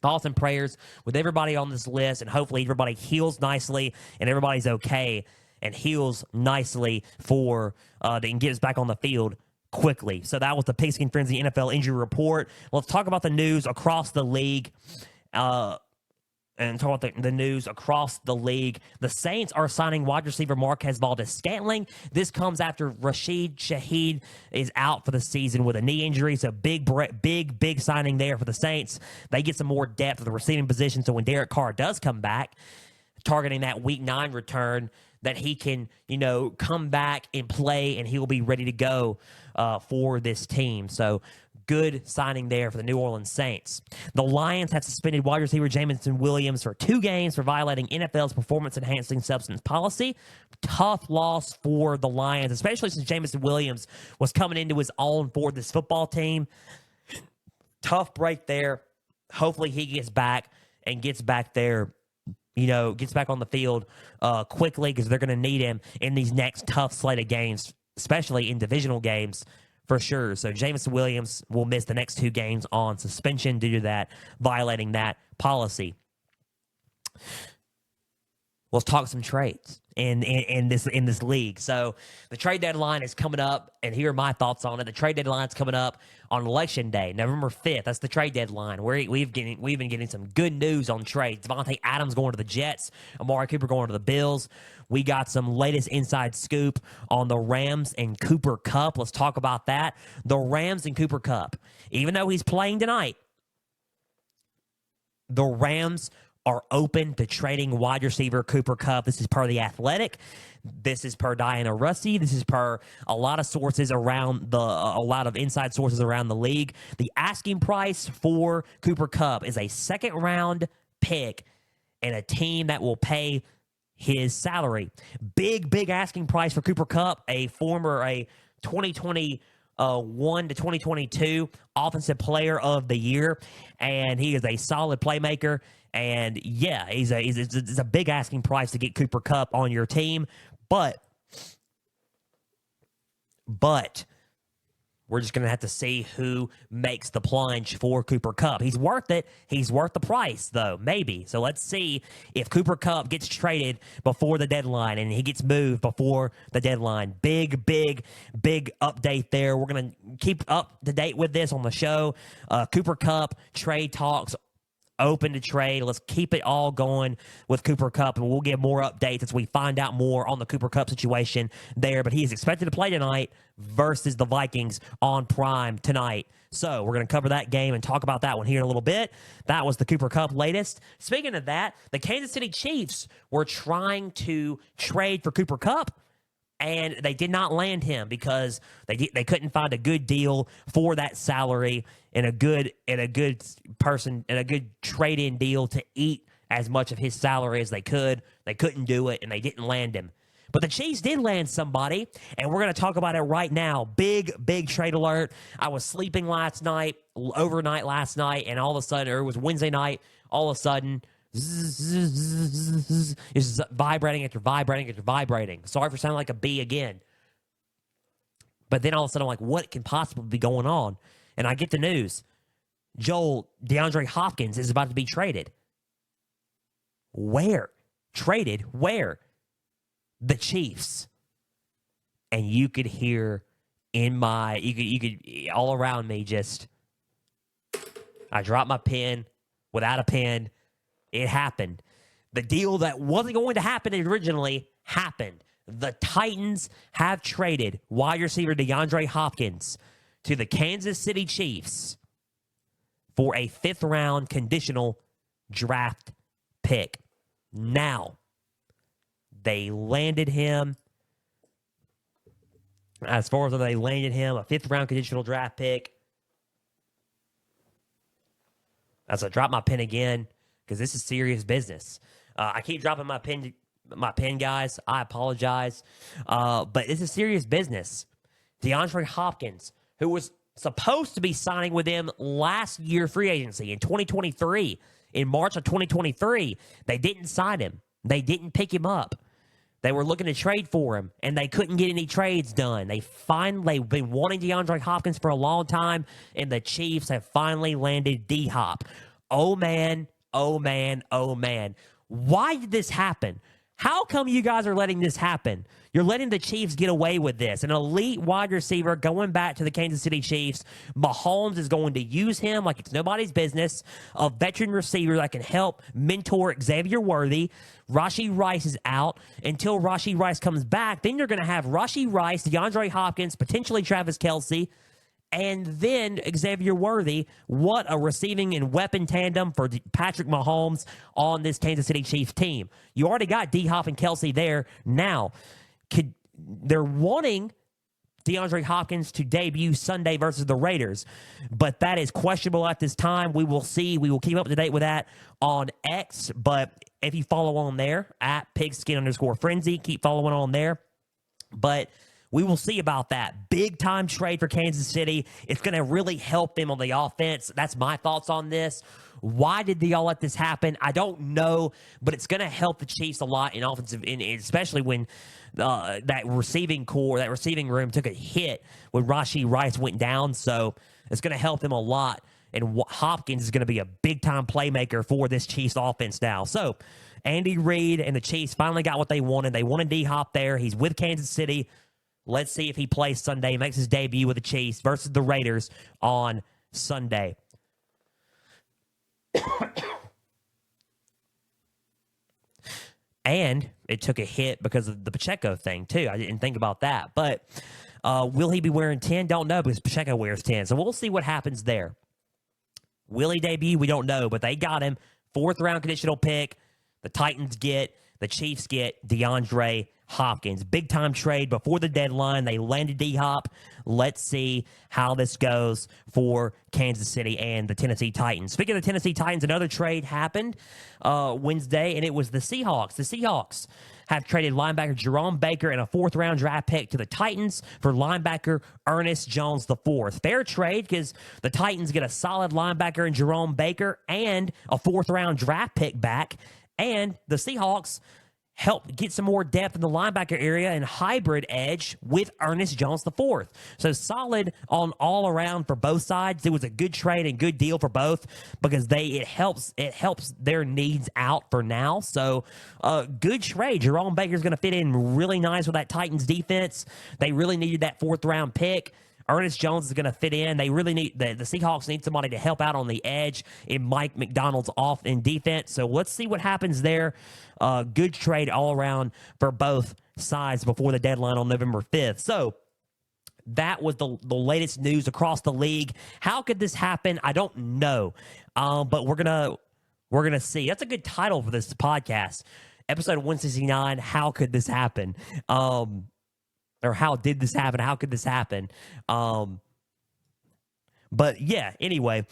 Thoughts and prayers with everybody on this list, and hopefully everybody heals nicely and everybody's okay and heals nicely and gets back on the field quickly. So that was the Pigskin Frenzy NFL injury report. Let's talk about the news across the league. and talk about the news across the league. The Saints are signing wide receiver Marquez Valdes-Scantling. This comes after Rashid Shaheed is out for the season with a knee injury. So big signing there for the Saints. They get some more depth at the receiving position. So when Derek Carr does come back, targeting that Week 9 return, that he can, come back and play, and he will be ready to go for this team. So good signing there for the New Orleans Saints. The Lions have suspended wide receiver Jameson Williams for 2 games for violating NFL's performance-enhancing substance policy. Tough loss for the Lions, especially since Jameson Williams was coming into his own for this football team. Tough break there. Hopefully he gets back and gets back there, gets back on the field quickly, because they're going to need him in these next tough slate of games, especially in divisional games. For sure. So Jameson Williams will miss the next 2 games on suspension due to that, violating that policy. Let's talk some trades in this league. So the trade deadline is coming up, and here are my thoughts on it. The trade deadline is coming up on Election Day, November 5th. That's the trade deadline. We've been getting some good news on trades. Devontae Adams going to the Jets, Amari Cooper going to the Bills. We got some latest inside scoop on the Rams and Cooper Kupp. Let's talk about that. The Rams and Cooper Kupp, even though he's playing tonight, the Rams are open to trading wide receiver Cooper Kupp. This is per The Athletic. This is per Diana Russi. This is per a lot of sources around a lot of inside sources around the league. The asking price for Cooper Kupp is a 2nd-round pick and a team that will pay his salary. Big asking price for Cooper Kupp, a 2021 to 2022 offensive player of the year, and he is a solid playmaker. And yeah, it's a big asking price to get Cooper Kupp on your team, but we're just going to have to see who makes the plunge for Cooper Kupp. He's worth it. He's worth the price, though, maybe. So let's see if Cooper Kupp gets traded before the deadline and he gets moved before the deadline. Big update there. We're going to keep up to date with this on the show. Cooper Kupp trade talks open to trade. Let's keep it all going with Cooper Kupp, and we'll get more updates as we find out more on the Cooper Kupp situation there. But he is expected to play tonight versus the Vikings on Prime tonight. So we're going to cover that game and talk about that one here in a little bit. That was the Cooper Kupp latest. Speaking of that, the Kansas City Chiefs were trying to trade for Cooper Kupp, and they did not land him because they couldn't find a good deal for that salary and a good person and a good trade-in deal to eat as much of his salary as they could. They couldn't do it, and they didn't land him. But the Chiefs did land somebody, and we're going to talk about it right now. Big trade alert. I was sleeping overnight last night, and all of a sudden, or it was Wednesday night, all of a sudden, it's vibrating after vibrating. Sorry for sounding like a bee again. But then all of a sudden, I'm like, what can possibly be going on? And I get the news. DeAndre Hopkins is about to be traded. Where? Traded where? The Chiefs. And you could hear you could all around me just, I dropped my pen without a pen. It happened. The deal that wasn't going to happen originally happened. The Titans have traded wide receiver DeAndre Hopkins to the Kansas City Chiefs for a 5th-round conditional draft pick. Now, they landed him. As far as they landed him, a 5th-round conditional draft pick. As I drop my pen again, because this is serious business. I keep dropping my pen, guys. I apologize. But this is serious business. DeAndre Hopkins, who was supposed to be signing with them last year free agency in 2023, in March of 2023, they didn't sign him. They didn't pick him up. They were looking to trade for him, and they couldn't get any trades done. They've been wanting DeAndre Hopkins for a long time, and the Chiefs have finally landed D-Hop. Oh, man. Why did this happen? How come you guys are letting this happen? You're letting the Chiefs get away with this. An elite wide receiver going back to the Kansas City Chiefs. Mahomes is going to use him like it's nobody's business. A veteran receiver that can help mentor Xavier Worthy. Rashee Rice is out. Until Rashee Rice comes back, then you're going to have Rashee Rice, DeAndre Hopkins, potentially Travis Kelce, and then Xavier Worthy. What a receiving and weapon tandem for Patrick Mahomes on this Kansas City Chiefs team. You already got D-Hop and Kelce there. Now, they're wanting DeAndre Hopkins to debut Sunday versus the Raiders, but that is questionable at this time. We will see. We will keep up to date with that on X, but if you follow on there, at Pigskin_Frenzy, keep following on there. But we will see about that. Big-time trade for Kansas City. It's going to really help them on the offense. That's my thoughts on this. Why did y'all let this happen? I don't know, but it's going to help the Chiefs a lot in offensive, especially when that receiving core, that receiving room took a hit when Rashee Rice went down. So it's going to help them a lot. And Hopkins is going to be a big-time playmaker for this Chiefs offense now. So Andy Reid and the Chiefs finally got what they wanted. They wanted D-Hop there. He's with Kansas City. Let's see if he plays Sunday, makes his debut with the Chiefs versus the Raiders on Sunday. And it took a hit because of the Pacheco thing, too. I didn't think about that. But will he be wearing 10? Don't know, because Pacheco wears 10. So we'll see what happens there. Will he debut? We don't know, but they got him. 4th-round conditional pick. The Titans get, the Chiefs get DeAndre Hopkins. Big-time trade before the deadline. They landed D-Hop. Let's see how this goes for Kansas City and the Tennessee Titans. Speaking of the Tennessee Titans, another trade happened Wednesday, and it was the Seahawks. The Seahawks have traded linebacker Jerome Baker and a 4th-round draft pick to the Titans for linebacker Ernest Jones IV. Fair trade because the Titans get a solid linebacker in Jerome Baker and a 4th-round draft pick back, and the Seahawks help get some more depth in the linebacker area and hybrid edge with Ernest Jones IV. So solid on all around for both sides. It was a good trade and good deal for both because it helps their needs out for now. So good trade. Jerome Baker's going to fit in really nice with that Titans defense. They really needed that 4th-round pick. Ernest Jones is going to fit in. They really need the Seahawks need somebody to help out on the edge in Mike McDonald's off in defense. So let's see what happens there. Good trade all around for both sides before the deadline on November 5th. So that was the latest news across the league. How could this happen? I don't know. But we're gonna see. That's a good title for this podcast. Episode 169, How Could This Happen? Or how did this happen? How could this happen? But yeah, anyway,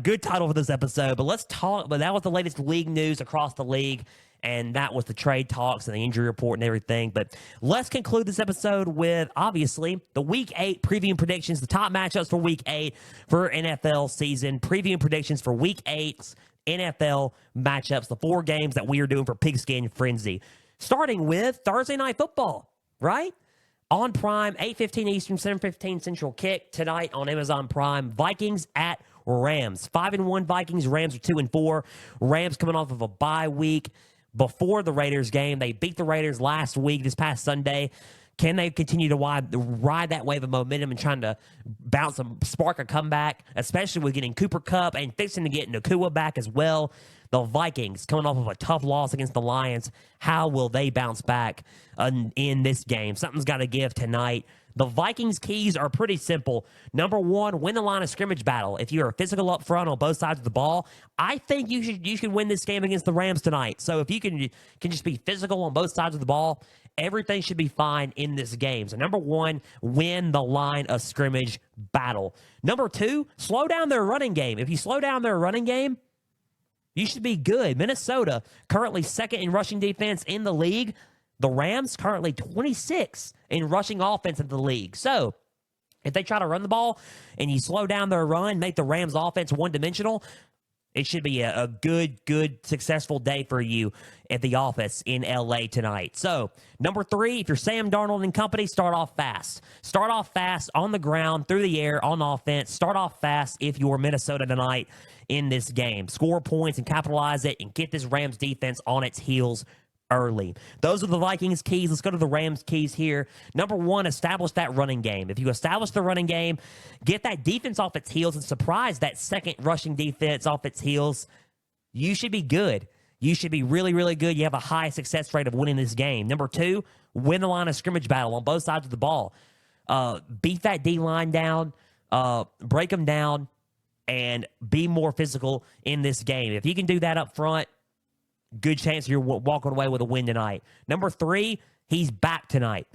good title for this episode. But let's talk. But that was the latest league news across the league, and that was the trade talks and the injury report and everything. But let's conclude this episode with obviously the Week 8 preview and predictions, the top matchups for Week 8 for NFL season, preview and predictions for Week 8's NFL matchups, the 4 games that we are doing for Pigskin Frenzy, starting with Thursday Night Football, right? On Prime, 8:15 Eastern, 7:15 Central kick tonight on Amazon Prime. Vikings at Rams. 5-1 Vikings. Rams are 2-4. Rams coming off of a bye week before the Raiders game. They beat the Raiders last week, this past Sunday. Can they continue to ride that wave of momentum and trying to spark a comeback, especially with getting Cooper Kupp and fixing to get Nakua back as well? The Vikings coming off of a tough loss against the Lions. How will they bounce back in this game? Something's got to give tonight. The Vikings' keys are pretty simple. Number 1, win the line of scrimmage battle. If you are physical up front on both sides of the ball, I think you should win this game against the Rams tonight. So if you can just be physical on both sides of the ball, everything should be fine in this game. So number 1, win the line of scrimmage battle. Number 2, slow down their running game. If you slow down their running game, you should be good. Minnesota, currently 2nd in rushing defense in the league. The Rams, currently 26 in rushing offense in the league. So, if they try to run the ball and you slow down their run, make the Rams offense one-dimensional, it should be a good, successful day for you at the office in L.A. tonight. So, number 3, if you're Sam Darnold and company, start off fast. Start off fast on the ground, through the air, on offense. Start off fast if you're Minnesota tonight in this game. Score points and capitalize it and get this Rams defense on its heels early. Those are the Vikings keys. Let's go to the Rams keys here. Number one, establish that running game. If you establish the running game, get that defense off its heels and surprise that second rushing defense off its heels, you should be good. You should be really, really good. You have a high success rate of winning this game. Number two, win the line of scrimmage battle on both sides of the ball. Beat that D-line down, break them down, and be more physical in this game. If you can do that up front, good chance you're walking away with a win tonight. Number three, he's back tonight,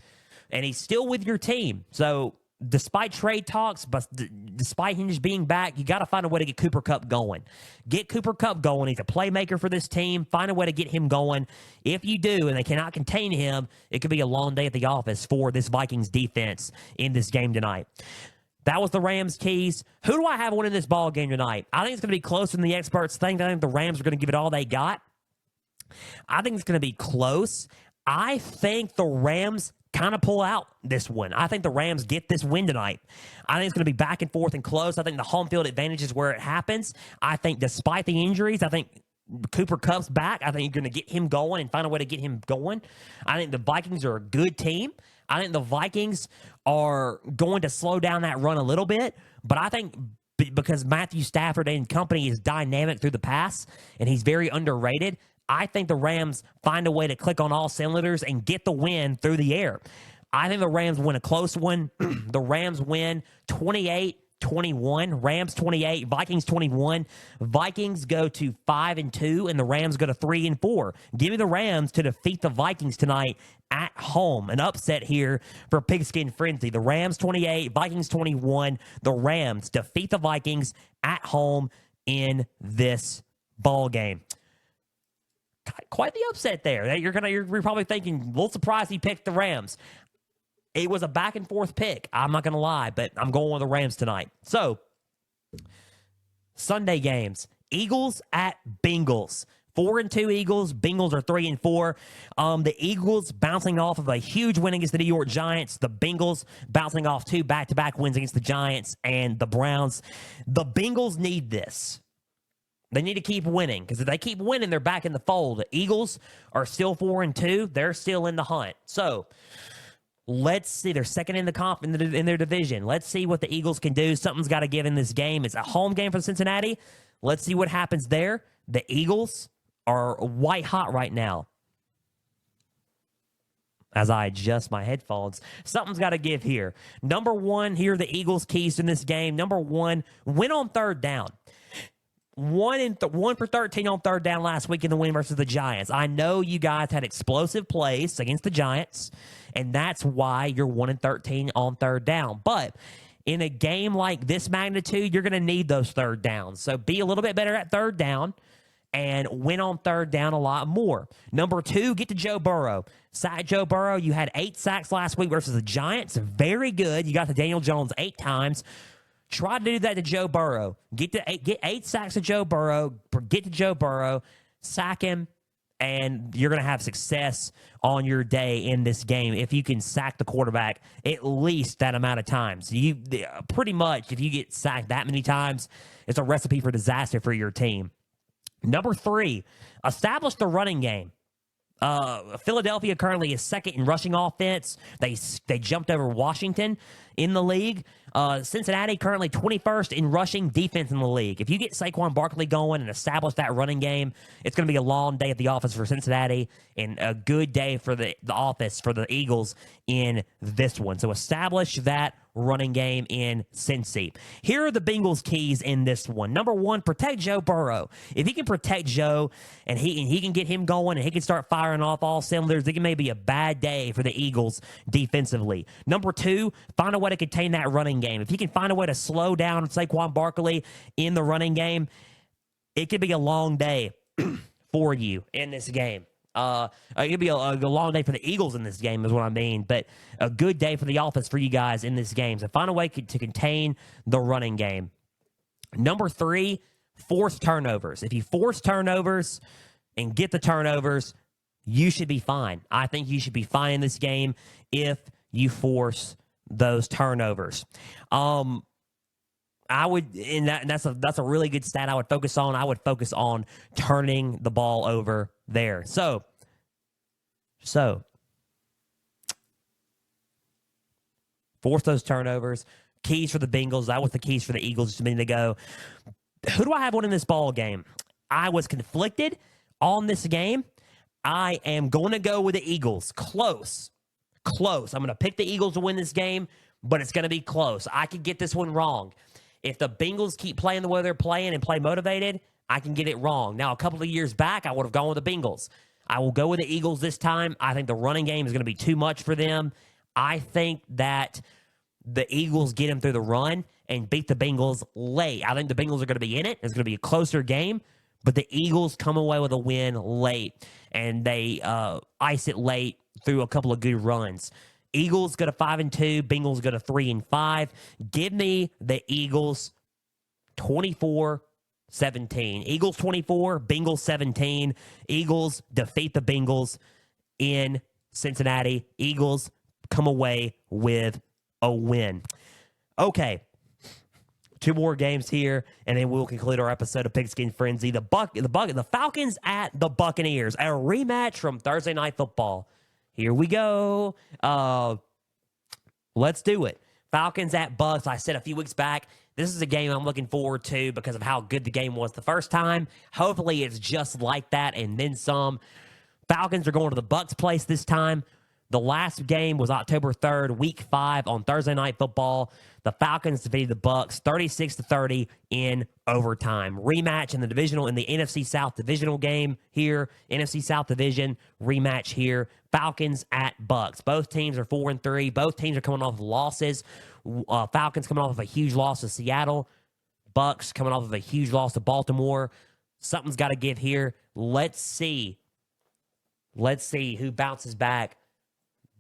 and he's still with your team. So despite trade talks, but despite him just being back, you got to find a way to get Cooper Kupp going. Get Cooper Kupp going. He's a playmaker for this team. Find a way to get him going. If you do, and they cannot contain him, it could be a long day at the office for this Vikings defense in this game tonight. That was the Rams keys. Who do I have winning this ball game tonight? I think it's going to be closer than the experts think. I think the Rams are going to give it all they got. I think it's going to be close. I think the Rams kind of pull out this one. I think the Rams get this win tonight. I think it's going to be back and forth and close. I think the home field advantage is where it happens. I think despite the injuries, I think Cooper Kupp's back. I think you're going to get him going and find a way to get him going. I think the Vikings are a good team. I think the Vikings are going to slow down that run a little bit, but I think because Matthew Stafford and company is dynamic through the pass and he's very underrated, I think the Rams find a way to click on all cylinders and get the win through the air. I think the Rams win a close one. The Rams win 28-21. Rams 28, Vikings 21. Vikings go to 5-2, and the Rams go to 3-4. Give me the Rams to defeat the Vikings tonight at home. An upset here for Pigskin Frenzy. The Rams 28, Vikings 21. The Rams defeat the Vikings at home in this ball game. Quite the upset there. You're probably thinking, a little surprised he picked the Rams. It was a back and forth pick. I'm not going to lie, but I'm going with the Rams tonight. So, Sunday games. Eagles at Bengals. 4-2 Eagles. Bengals are 3-4. The Eagles bouncing off of a huge win against the New York Giants. The Bengals bouncing off 2 back-to-back wins against the Giants and the Browns. The Bengals need this. They need to keep winning, because if they keep winning, they're back in the fold. The Eagles are still 4-2. They're still in the hunt. So, let's see. They're second in the in their division. Let's see what the Eagles can do. Something's got to give in this game. It's a home game for Cincinnati. Let's see what happens there. The Eagles are white hot right now. As I adjust my headphones, something's got to give here. Number one, here are the Eagles' keys in this game. Number one, win on third down. 1 for 13 on third down last week in the win versus the Giants. I know you guys had explosive plays against the Giants, and that's why you're 1-13 on third down. But in a game like this magnitude, you're going to need those third downs. So be a little bit better at third down and win on third down a lot more. Number two, get to Joe Burrow. Sack Joe Burrow. You had 8 sacks last week versus the Giants. Very good. You got to Daniel Jones 8 times. Try to do that to Joe Burrow. Get 8 sacks to Joe Burrow. Get to Joe Burrow. Sack him, and you're going to have success on your day in this game if you can sack the quarterback at least that amount of times. You pretty much, if you get sacked that many times, it's a recipe for disaster for your team. Number 3, establish the running game. Philadelphia currently is second in rushing offense. They jumped over Washington in the league. Cincinnati currently 21st in rushing defense in the league. If you get Saquon Barkley going and establish that running game, it's going to be a long day at the office for Cincinnati and a good day for the office for the Eagles in this one. So establish that running game in Cincy. Here are the Bengals' keys in this one. Number 1, protect Joe Burrow. If he can protect Joe and he can get him going and he can start firing off all cylinders, it may be a bad day for the Eagles defensively. Number 2, find a way to contain that running game. If he can find a way to slow down Saquon Barkley in the running game, it could be a long day for you in this game. It could be a long day for the Eagles in this game is what I mean, but a good day for the offense for you guys in this game. So find a way to contain the running game. Number 3, force turnovers. If you force turnovers and get the turnovers, you should be fine. I think you should be fine in this game if you force those turnovers. I would, and that's a really good stat I would focus on. I would focus on turning the ball over there. So, So, force those turnovers. Keys for the Bengals. That was the keys for the Eagles just a minute ago. Who do I have winning this ball game? I was conflicted on this game. I am going to go with the Eagles. Close. I'm going to pick the Eagles to win this game, but it's going to be close. I could get this one wrong. If the Bengals keep playing the way they're playing and play motivated, I can get it wrong. Now, a couple of years back, I would have gone with the Bengals. I will go with the Eagles this time. I think the running game is going to be too much for them. I think that the Eagles get them through the run and beat the Bengals late. I think the Bengals are going to be in it. It's going to be a closer game, but the Eagles come away with a win late, and they ice it late through a couple of good runs. Eagles go to 5-2. Bengals go to 3-5. Give me the Eagles 24-17. Eagles 24, Bengals 17. Eagles defeat the Bengals in Cincinnati. Eagles come away with a win. Okay. 2 more games here, and then we'll conclude our episode of Pigskin Frenzy. The Falcons at the Buccaneers, a rematch from Thursday Night Football. Here we go. Let's do it. Falcons at Bucs. I said a few weeks back, this is a game I'm looking forward to because of how good the game was the first time. Hopefully it's just like that and then some. Falcons are going to the Bucs place this time. The last game was October 3rd, Week 5 on Thursday Night Football. The Falcons defeated the Bucs 36-30 in overtime. Rematch in the NFC South divisional game here. NFC South division rematch here. Falcons at Bucs. Both teams are 4-3. Both teams are coming off of losses. Falcons coming off of a huge loss to Seattle. Bucs coming off of a huge loss to Baltimore. Something's got to give here. Let's see who bounces back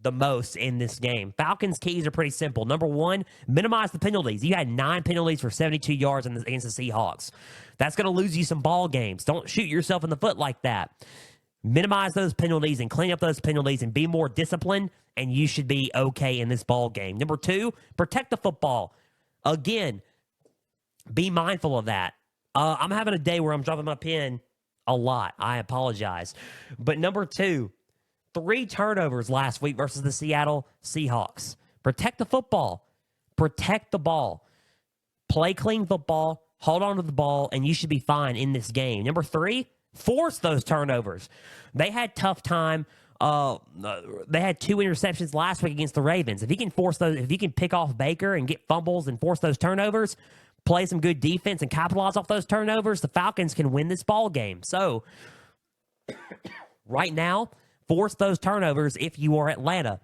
the most in this game. Falcons' keys are pretty simple. Number 1, minimize the penalties. You had 9 penalties for 72 yards against the Seahawks. That's going to lose you some ball games. Don't shoot yourself in the foot like that. Minimize those penalties and clean up those penalties and be more disciplined, and you should be okay in this ball game. Number 2, protect the football. Again, be mindful of that. I'm having a day where I'm dropping my pen a lot. I apologize. But number 2, 3 turnovers last week versus the Seattle Seahawks. Protect the football. Protect the ball. Play clean football. Hold on to the ball, and you should be fine in this game. Number 3, force those turnovers. They had tough time. They had 2 interceptions last week against the Ravens. If you can force those, if you can pick off Baker and get fumbles and force those turnovers, play some good defense and capitalize off those turnovers, the Falcons can win this ball game. So, right now, force those turnovers if you are Atlanta.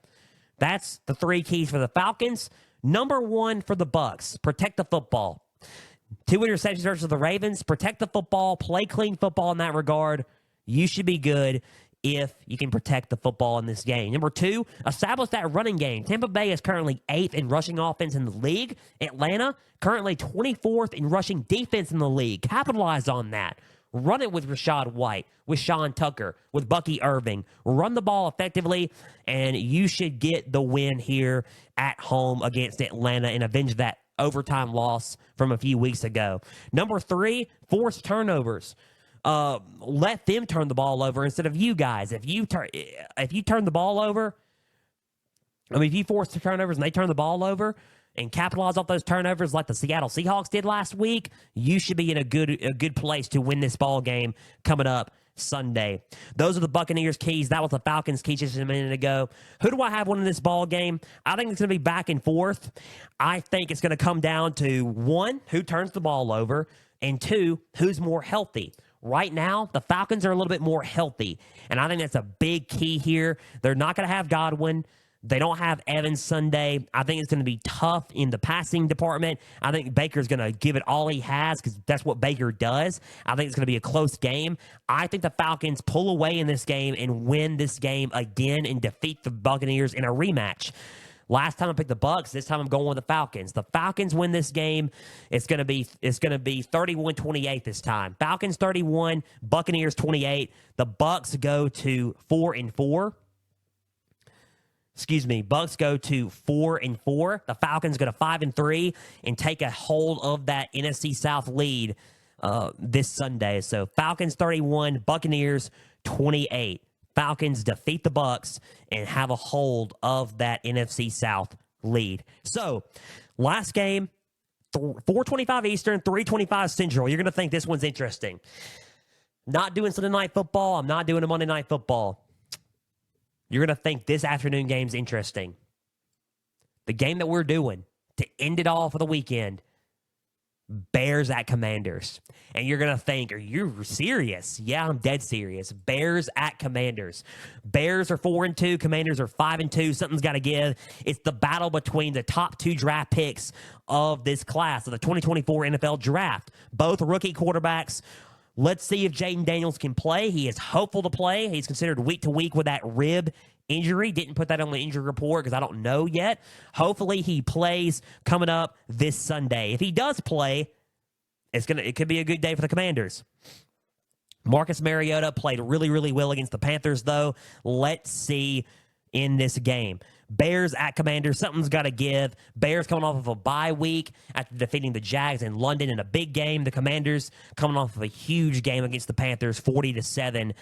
That's the 3 keys for the Falcons. Number 1 for the Bucs, protect the football. 2 interceptions versus the Ravens, protect the football, play clean football in that regard. You should be good if you can protect the football in this game. Number 2, establish that running game. Tampa Bay is currently 8th in rushing offense in the league. Atlanta, currently 24th in rushing defense in the league. Capitalize on that. Run it with Rashad White, with Sean Tucker, with Bucky Irving. Run the ball effectively, and you should get the win here at home against Atlanta and avenge that overtime loss from a few weeks ago. Number 3, force turnovers. Let them turn the ball over instead of you guys. If you turn the ball over, if you force the turnovers and they turn the ball over and capitalize off those turnovers like the Seattle Seahawks did last week, you should be in a good place to win this ball game coming up Sunday. Those are the Buccaneers keys. That was the Falcons keys just a minute ago. Who do I have winning this ball game? I think it's going to be back and forth. I think it's going to come down to 1, who turns the ball over, and 2, who's more healthy. Right now, the Falcons are a little bit more healthy, and I think that's a big key here. They're not going to have Godwin. They don't have Evans Sunday. I think it's going to be tough in the passing department. I think Baker's going to give it all he has because that's what Baker does. I think it's going to be a close game. I think the Falcons pull away in this game and win this game again and defeat the Buccaneers in a rematch. Last time I picked the Bucs. This time I'm going with the Falcons. The Falcons win this game. It's going to be 31-28 this time. Falcons 31, Buccaneers 28. The Bucs go to 4-4. Bucs go to 4-4. The Falcons go to 5-3 and take a hold of that NFC South lead this Sunday. So Falcons 31, Buccaneers 28. Falcons defeat the Bucs and have a hold of that NFC South lead. So, last game, 4:25 Eastern, 3:25 Central. You're going to think this one's interesting. Not doing Sunday Night Football. I'm not doing a Monday Night Football. You're going to think this afternoon game's interesting. The game that we're doing to end it all for the weekend, Bears at Commanders. And you're going to think, are you serious? Yeah, I'm dead serious. Bears at Commanders. Bears are 4-2. Commanders are 5-2. Something's got to give. It's the battle between the top 2 draft picks of this class, of the 2024 NFL Draft. Both rookie quarterbacks. Let's see if Jaden Daniels can play. He is hopeful to play. He's considered week to week with that rib injury. Didn't put that on the injury report because I don't know yet. Hopefully he plays coming up this Sunday. If he does play, it could be a good day for the Commanders. Marcus Mariota played really, really well against the Panthers, though. Let's see in this game. Bears at Commanders, something's got to give. Bears coming off of a bye week after defeating the Jags in London in a big game. The Commanders coming off of a huge game against the Panthers, 40-7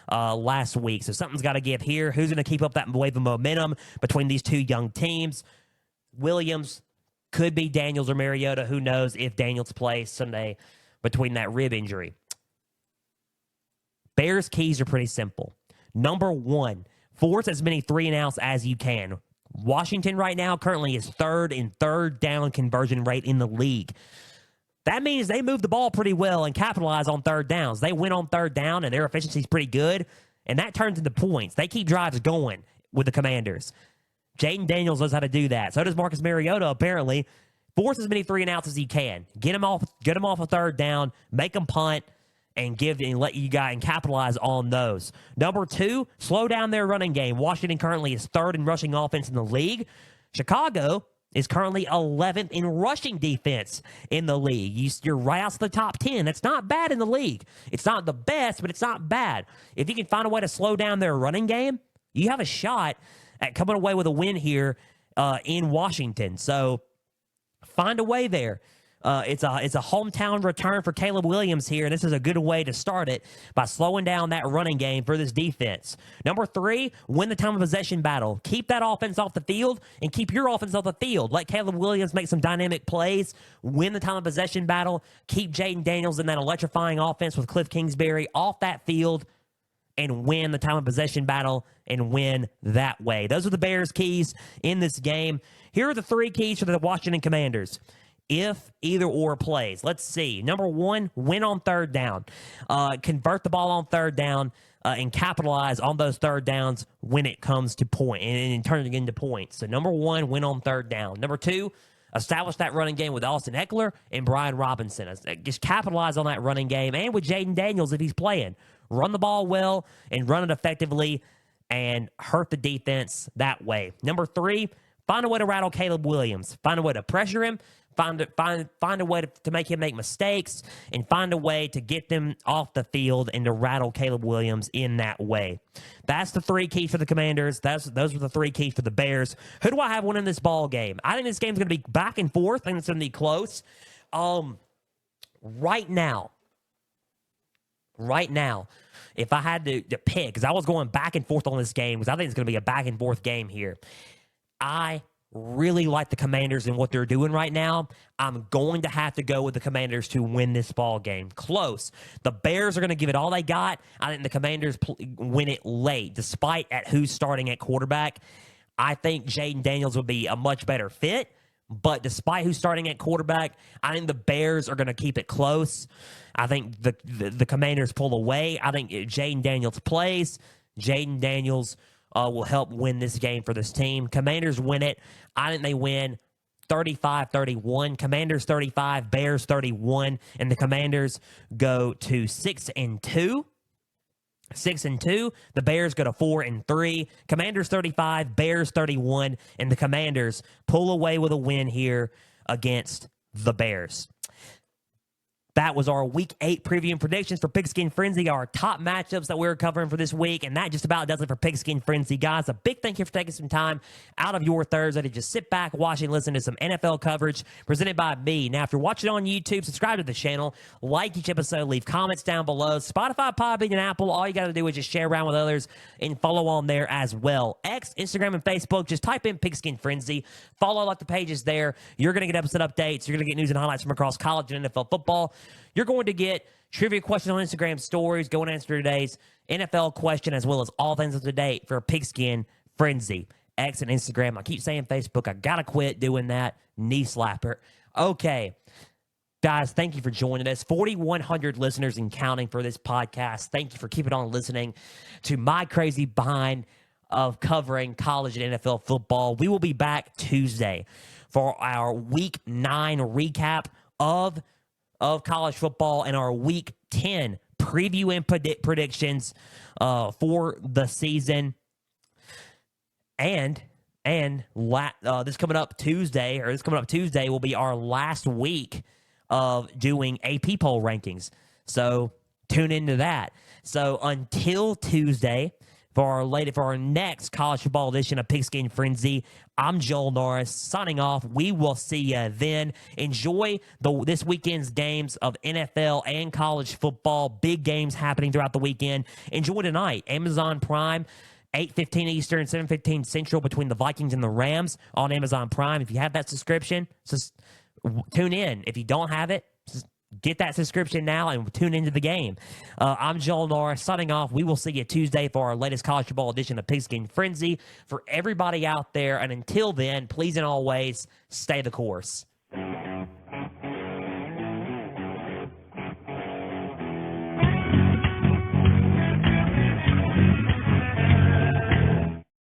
last week. So something's got to give here. Who's going to keep up that wave of momentum between these two young teams? Williams, could be Daniels or Mariota. Who knows if Daniels plays Sunday between that rib injury. Bears' keys are pretty simple. Number one, force as many 3-and-outs as you can. Washington right now currently is third in third down conversion rate in the league. That means they move the ball pretty well and capitalize on third downs. They win on third down, and their efficiency is pretty good, and that turns into points. They keep drives going with the Commanders. Jaden Daniels knows how to do that. So does Marcus Mariota, apparently. Force as many 3-and-outs as you can. Get them off a third down, make them punt, and let you guys and capitalize on those. Number two, slow down their running game. Washington currently is third in rushing offense in the league. Chicago is currently 11th in rushing defense in the league. You're right out of the top 10. That's not bad in the league. It's not the best, but it's not bad. If you can find a way to slow down their running game, you have a shot at coming away with a win here in Washington. So find a way there. It's a hometown return for Caleb Williams here, and this is a good way to start it by slowing down that running game for this defense. Number three, win the time of possession battle. Keep that offense off the field and keep your offense off the field. Let Caleb Williams make some dynamic plays. Win the time of possession battle. Keep Jaden Daniels in that electrifying offense with Cliff Kingsbury off that field and win the time of possession battle and win that way. Those are the Bears' keys in this game. Here are the three keys for the Washington Commanders. If either or plays, let's see. Number one, win on third down. Convert the ball on third down and capitalize on those third downs when it comes to point and turn it into points. So number one, win on third down. Number two, establish that running game with Austin Eckler and Brian Robinson. Just capitalize on that running game and with Jaden Daniels if he's playing. Run the ball well and run it effectively and hurt the defense that way. Number three, find a way to rattle Caleb Williams. Find a way to pressure him. Find a way to make him make mistakes and find a way to get them off the field and to rattle Caleb Williams in that way. That's the three keys for the Commanders. Those are the three keys for the Bears. Who do I have winning this ball game? I think this game's going to be back and forth. I think it's going to be close. Right now, if I had to pick, because I was going back and forth on this game, because I think it's going to be a back and forth game here. I really like the Commanders and what they're doing right now. I'm going to have to go with the Commanders to win this ball game. Close. The Bears are going to give it all they got. I think the Commanders win it late, despite at who's starting at quarterback. I think Jaden Daniels would be a much better fit, but despite who's starting at quarterback, I think the Bears are going to keep it close. I think the Commanders pull away. I think Jaden Daniels plays. Jaden Daniels will help win this game for this team. Commanders win it. I think they win 35-31. Commanders 35, Bears 31, and the Commanders go to 6-2. 6-2. The Bears go to 4-3. Commanders 35, Bears 31, and the Commanders pull away with a win here against the Bears. That was our Week 8 preview and predictions for Pigskin Frenzy, our top matchups that we're covering for this week, and that just about does it for Pigskin Frenzy. Guys, a big thank you for taking some time out of your Thursday to just sit back, watch, and listen to some NFL coverage presented by me. Now, if you're watching on YouTube, subscribe to the channel, like each episode, leave comments down below. Spotify, Podbean, and Apple, all you got to do is just share around with others and follow on there as well. X, Instagram, and Facebook, just type in Pigskin Frenzy. Follow like the pages there. You're going to get episode updates. You're going to get news and highlights from across college and NFL football. You're going to get trivia questions on Instagram stories, go and answer today's NFL question, as well as all things up to date for Pigskin Frenzy. X and Instagram. I keep saying Facebook. I got to quit doing that. Knee slapper. Okay. Guys, thank you for joining us. 4,100 listeners and counting for this podcast. Thank you for keeping on listening to my crazy behind of covering college and NFL football. We will be back Tuesday for our Week 9 recap of college football and our Week 10 preview and predictions for the season. And this coming up Tuesday will be our last week of doing AP poll rankings. So tune into that. So until Tuesday, for our next college football edition of Pigskin Frenzy, I'm Joel Norris signing off. We will see you then. Enjoy this weekend's games of NFL and college football. Big games happening throughout the weekend. Enjoy tonight. Amazon Prime, 8:15 Eastern, 7:15 Central, between the Vikings and the Rams on Amazon Prime. If you have that subscription, just tune in. If you don't have it, just get that subscription now and tune into the game. I'm Joel Norris signing off. We will see you Tuesday for our latest college football edition of Pigskin Frenzy. For everybody out there, and until then, please and always stay the course.